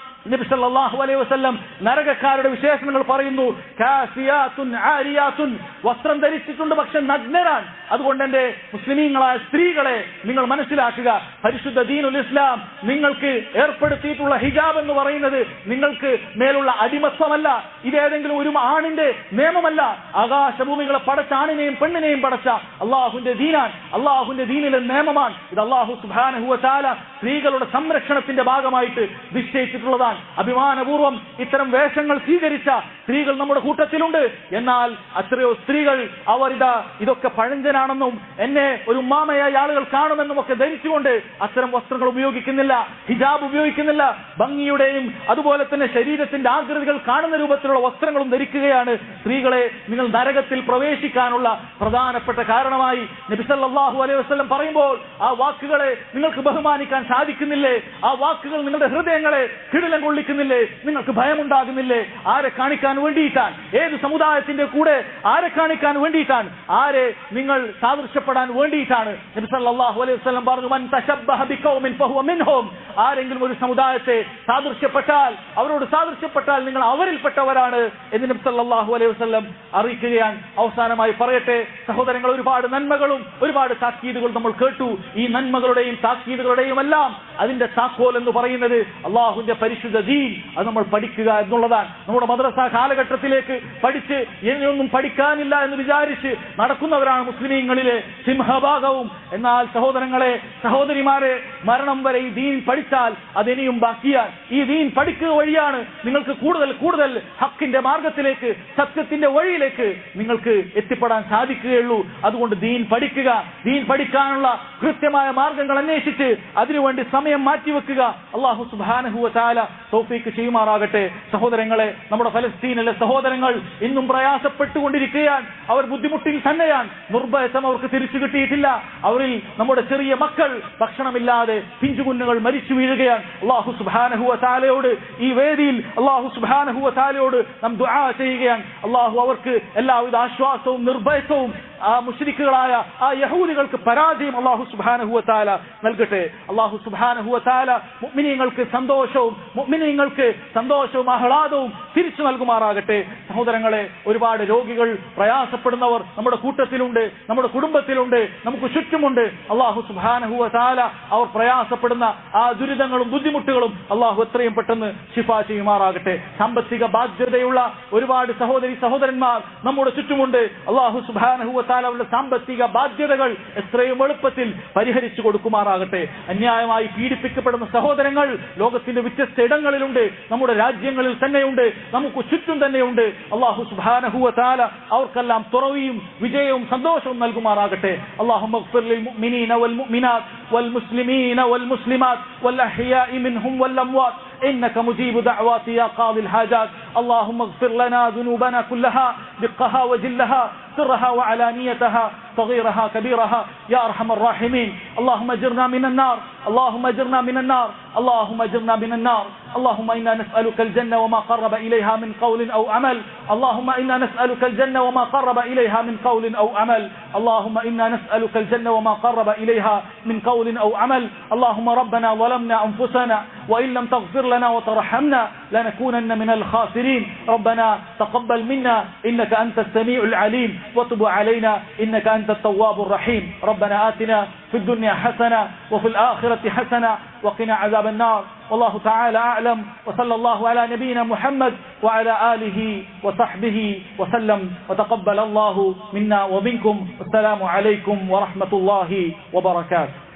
നബി സല്ലല്ലാഹു അലൈഹി വസല്ലം നരകക്കാരുടെ വിശേഷണങ്ങൾ പറയുന്നു. കാസിയാത്തുൻ ആരിയാത്തുൻ, വസ്ത്രം ധരിച്ചിട്ടുണ്ട് പക്ഷെ നഗ്നരാൻ. അതുകൊണ്ട് എന്റെ മുസ്ലിമീങ്ങളായ സ്ത്രീകളെ നിങ്ങൾ മനസ്സിലാക്കുക, പരിശുദ്ധ ദീനുൽ ഇസ്ലാം നിങ്ങൾക്ക് ഏർപ്പെടുത്തിയിട്ടുള്ള ഹിജാബ് എന്ന് പറയുന്നത് നിങ്ങൾക്ക് മേലുള്ള അടിമത്വമല്ല. ഇതേതെങ്കിലും ഒരു ആണിന്റെ നിയമമല്ല. ആകാശഭൂമികളെ പടച്ച ആണിനെയും പെണ്ണിനെയും പടച്ച അള്ളാഹുവിന്റെ ദീനാൻ, അള്ളാഹുവിന്റെ ദീനിലെ നിയമമാണ്. ഇത് അള്ളാഹു സുബ്ഹാനഹു വ തആല സ്ത്രീകളുടെ സംരക്ഷണത്തിന്റെ ഭാഗമായിട്ട് നിശ്ചയിച്ചിട്ടുള്ളതാണ്. അഭിമാനപൂർവ്വം ഇത്തരം വേഷങ്ങൾ സ്വീകരിച്ച സ്ത്രീകൾ നമ്മുടെ കൂട്ടത്തിലുണ്ട്. എന്നാൽ അത്രയോ സ്ത്രീകൾ അവർ ഇതൊക്കെ പഴഞ്ചനാണെന്നും എന്നെ ഒരു ഉമ്മാമയായി ആളുകൾ കാണുമെന്നും ഒക്കെ ധരിച്ചുകൊണ്ട് അത്തരം വസ്ത്രങ്ങൾ ഉപയോഗിക്കുന്നില്ല, ഹിജാബ് ഉപയോഗിക്കുന്നില്ല. ഭംഗിയുടെയും അതുപോലെ തന്നെ ശരീരത്തിന്റെ ആകൃതികൾ കാണുന്ന രൂപത്തിലുള്ള വസ്ത്രങ്ങളും ധരിക്കുകയാണ്. സ്ത്രീകളെ നിങ്ങൾ നരകത്തിൽ പ്രവേശിക്കാനുള്ള പ്രധാനപ്പെട്ട കാരണമായി നബി സല്ലല്ലാഹു അലൈഹി വസല്ലം പറയുമ്പോൾ ആ വാക്കുകളെ നിങ്ങൾക്ക് ബഹുമാനിക്കാൻ സാധിക്കുന്നില്ലേ? ആ വാക്കുകൾ നിങ്ങളുടെ ഹൃദയങ്ങളെ കിടിലം കൊള്ളിക്കുന്നില്ലേ? നിങ്ങൾക്ക് ഭയമുണ്ടാകുന്നില്ലേ? ആരെ കാണിക്കാൻ വേണ്ടിയിട്ടാണ്? ഏത് സമുദായത്തിന്റെ കൂടെ ആരെ കാണിക്കാൻ വേണ്ടിയിട്ടാണ്? ആരെ നിങ്ങൾ സാദൃശ്യപ്പെടാൻ വേണ്ടിയിട്ടാണ്? നബി സല്ലല്ലാഹു അലൈഹി വസല്ലം പറഞ്ഞു, മൻ തശബ്ബഹ ബിഖൗമിൻ ഫഹുവ മിൻഹും, ആരെങ്കിലും ഒരു സമുദായത്തെ സാദൃശ്യപ്പെട്ടാൽ, അവരോട് സാദൃശ്യപ്പെട്ടാൽ നിങ്ങൾ അവരിൽപ്പെട്ടവരാണ് എന്ന് നബി സല്ലല്ലാഹു അലൈഹി വസല്ലം അറിയിക്കുകയാണ്. അവസാനമായി പറയട്ടെ സഹോദരങ്ങൾ, ഒരുപാട് നന്മകളും ഒരുപാട് താക്കീതുകളും നമ്മൾ കേട്ടു. ഈ നന്മകളുടെയും താക്കീതുകളുടെയും എല്ലാം അതിന്റെ താക്കോൽ എന്ന് പറയുന്നത് അള്ളാഹുവിന്റെ പരിശുദ്ധ പരിശുദ്ധ ദീൻ അത് നമ്മൾ പഠിക്കുക എന്നുള്ളതാണ്. നമ്മുടെ മദ്രസ കാലഘട്ടത്തിലേക്ക് പഠിച്ച് ഇനിയൊന്നും പഠിക്കാനില്ല എന്ന് വിചാരിച്ച് നടക്കുന്നവരാണ് മുസ്ലിമീങ്ങളിലെ സിംഹഭാഗവും. എന്നാൽ സഹോദരങ്ങളെ, സഹോദരിമാരെ, മരണം വരെ ഈ ദീൻ പഠിച്ചാൽ അതിനിയും ബാക്കിയാൽ ഈ ദീൻ പഠിക്കുക വഴിയാണ് നിങ്ങൾക്ക് കൂടുതൽ കൂടുതൽ ഹക്കിന്റെ മാർഗത്തിലേക്ക്, സത്യത്തിന്റെ വഴിയിലേക്ക് നിങ്ങൾക്ക് എത്തിപ്പെടാൻ സാധിക്കുകയുള്ളൂ. അതുകൊണ്ട് ദീൻ പഠിക്കുക, ദീൻ പഠിക്കാനുള്ള കൃത്യമായ മാർഗങ്ങൾ അന്വേഷിച്ച് അതിനുവേണ്ടി സമയം മാറ്റിവെക്കുക. അല്ലാഹു സുബ്ഹാനഹു വ തആല തൗഫീഖ് ചെയ്യുമാറാകട്ടെ. സഹോദരങ്ങളെ, നമ്മുടെ ഫലസ്തീനിലെ സഹോദരങ്ങൾ ഇന്നും പ്രയാസപ്പെട്ടുകൊണ്ടിരിക്കുകയാണ്. അവർ ബുദ്ധിമുട്ടിൽ തന്നെയാണ്. നിർഭയത്വം അവർക്ക് തിരിച്ചു കിട്ടിയിട്ടില്ല. അവരിൽ നമ്മുടെ ചെറിയ മക്കൾ ഭക്ഷണമില്ലാതെ പിഞ്ചുകുഞ്ഞുങ്ങൾ മരിച്ചു വീഴുകയാണ്. അല്ലാഹു സുബ്ഹാനഹു വ തആലയോട് ഈ വേദിയിൽ അല്ലാഹു സുബ്ഹാനഹു വ തആലയോട് നാം ദുആ ചെയ്യുകയാണ്. അല്ലാഹു അവർക്ക് എല്ലാവിധ ആശ്വാസവും നിർഭയത്വവും ആ മുശ്രിക്കുകളായ ആ യഹൂദികൾക്ക് പരാജയം അല്ലാഹു സുബ്ഹാനഹു വ തആല നൽകട്ടെ. അല്ലാഹു സുബ്ഹാനഹു വ തആല മുഅ്മിനീങ്ങൾക്ക് സന്തോഷവും ആഹ്ലാദവും തിരിച്ചു നൽകുമാറാകട്ടെ. സഹോദരങ്ങളെ, ഒരുപാട് രോഗികൾ പ്രയാസപ്പെടുന്നവർ നമ്മുടെ കൂട്ടത്തിലുണ്ട്, നമ്മുടെ കുടുംബത്തിലുണ്ട്, നമുക്ക് ചുറ്റുമുണ്ട്. അല്ലാഹു സുബ്ഹാനഹു വ തആല അവർ പ്രയാസപ്പെടുന്ന ആ ദുരിതങ്ങളും ബുദ്ധിമുട്ടുകളും അല്ലാഹു എത്രയും പെട്ടെന്ന് ശിഫ ചെയ്യുമാറാകട്ടെ. സാമ്പത്തിക ബാധ്യതയുള്ള ഒരുപാട് സഹോദരന്മാർ നമ്മുടെ ചുറ്റുമുണ്ട്. അല്ലാഹു സുബ്ഹാനഹു വ തആല അവരുടെ സാമ്പത്തിക ബാധ്യതകൾ എത്രയും എളുപ്പത്തിൽ പരിഹരിച്ചു കൊടുക്കുമാറാകട്ടെ. അന്യായമായി പീഡിപ്പിക്കപ്പെടുന്ന സഹോദരങ്ങൾ ലോകത്തിന്റെ വ്യത്യസ്ത ഇടങ്ങളിലുണ്ട്, നമ്മുടെ രാജ്യങ്ങളിൽ തന്നെയുണ്ട്, നമുക്ക് ചുറ്റും തന്നെയുണ്ട്. അല്ലാഹു സുബ്ഹാനഹു വ തആല അവർക്കെല്ലാം തുറവിയും വിജയവും സന്തോഷവും നൽകുമാറാകട്ടെ. അല്ലാഹുമ്മ اغفر للمؤمنين والمؤمنات والمسلمين والمسلمات والأحياء منهم والأموات إنك مجيب دعوات يا قاضي الحاجات. اللهم اغفر لنا ذنوبنا كلها دقها وجلها سرها وعلانيتها صغيرها كبيرها يا أرحم الراحمين. اللهم اجرنا من النار، اللهم اجرنا من النار، اللهم اجرنا من النار. اللهم إنا نسألك الجنة وما قرب إليها من قول أو عمل. اللهم إنا نسألك الجنة وما قرب إليها من قول أو عمل. اللهم إنا نسألك الجنة وما قرب إليها من قول أو عمل. اللهم ربنا ظلمنا أنفسنا وإن لم تغفر لنا وترحمنا لنكونن من الخاسرين. ربنا تقبل منا إنك أنت السميع العليم وتب علينا إنك أنت التواب الرحيم. ربنا آتنا في الدنيا حسنة وفي الآخرة حسنة وقنا عذاب النار. والله تعالى أعلم، وصلى الله على نبينا محمد وعلى آله وصحبه وسلم، وتقبل الله منا ومنكم. السلام عليكم ورحمة الله وبركاته.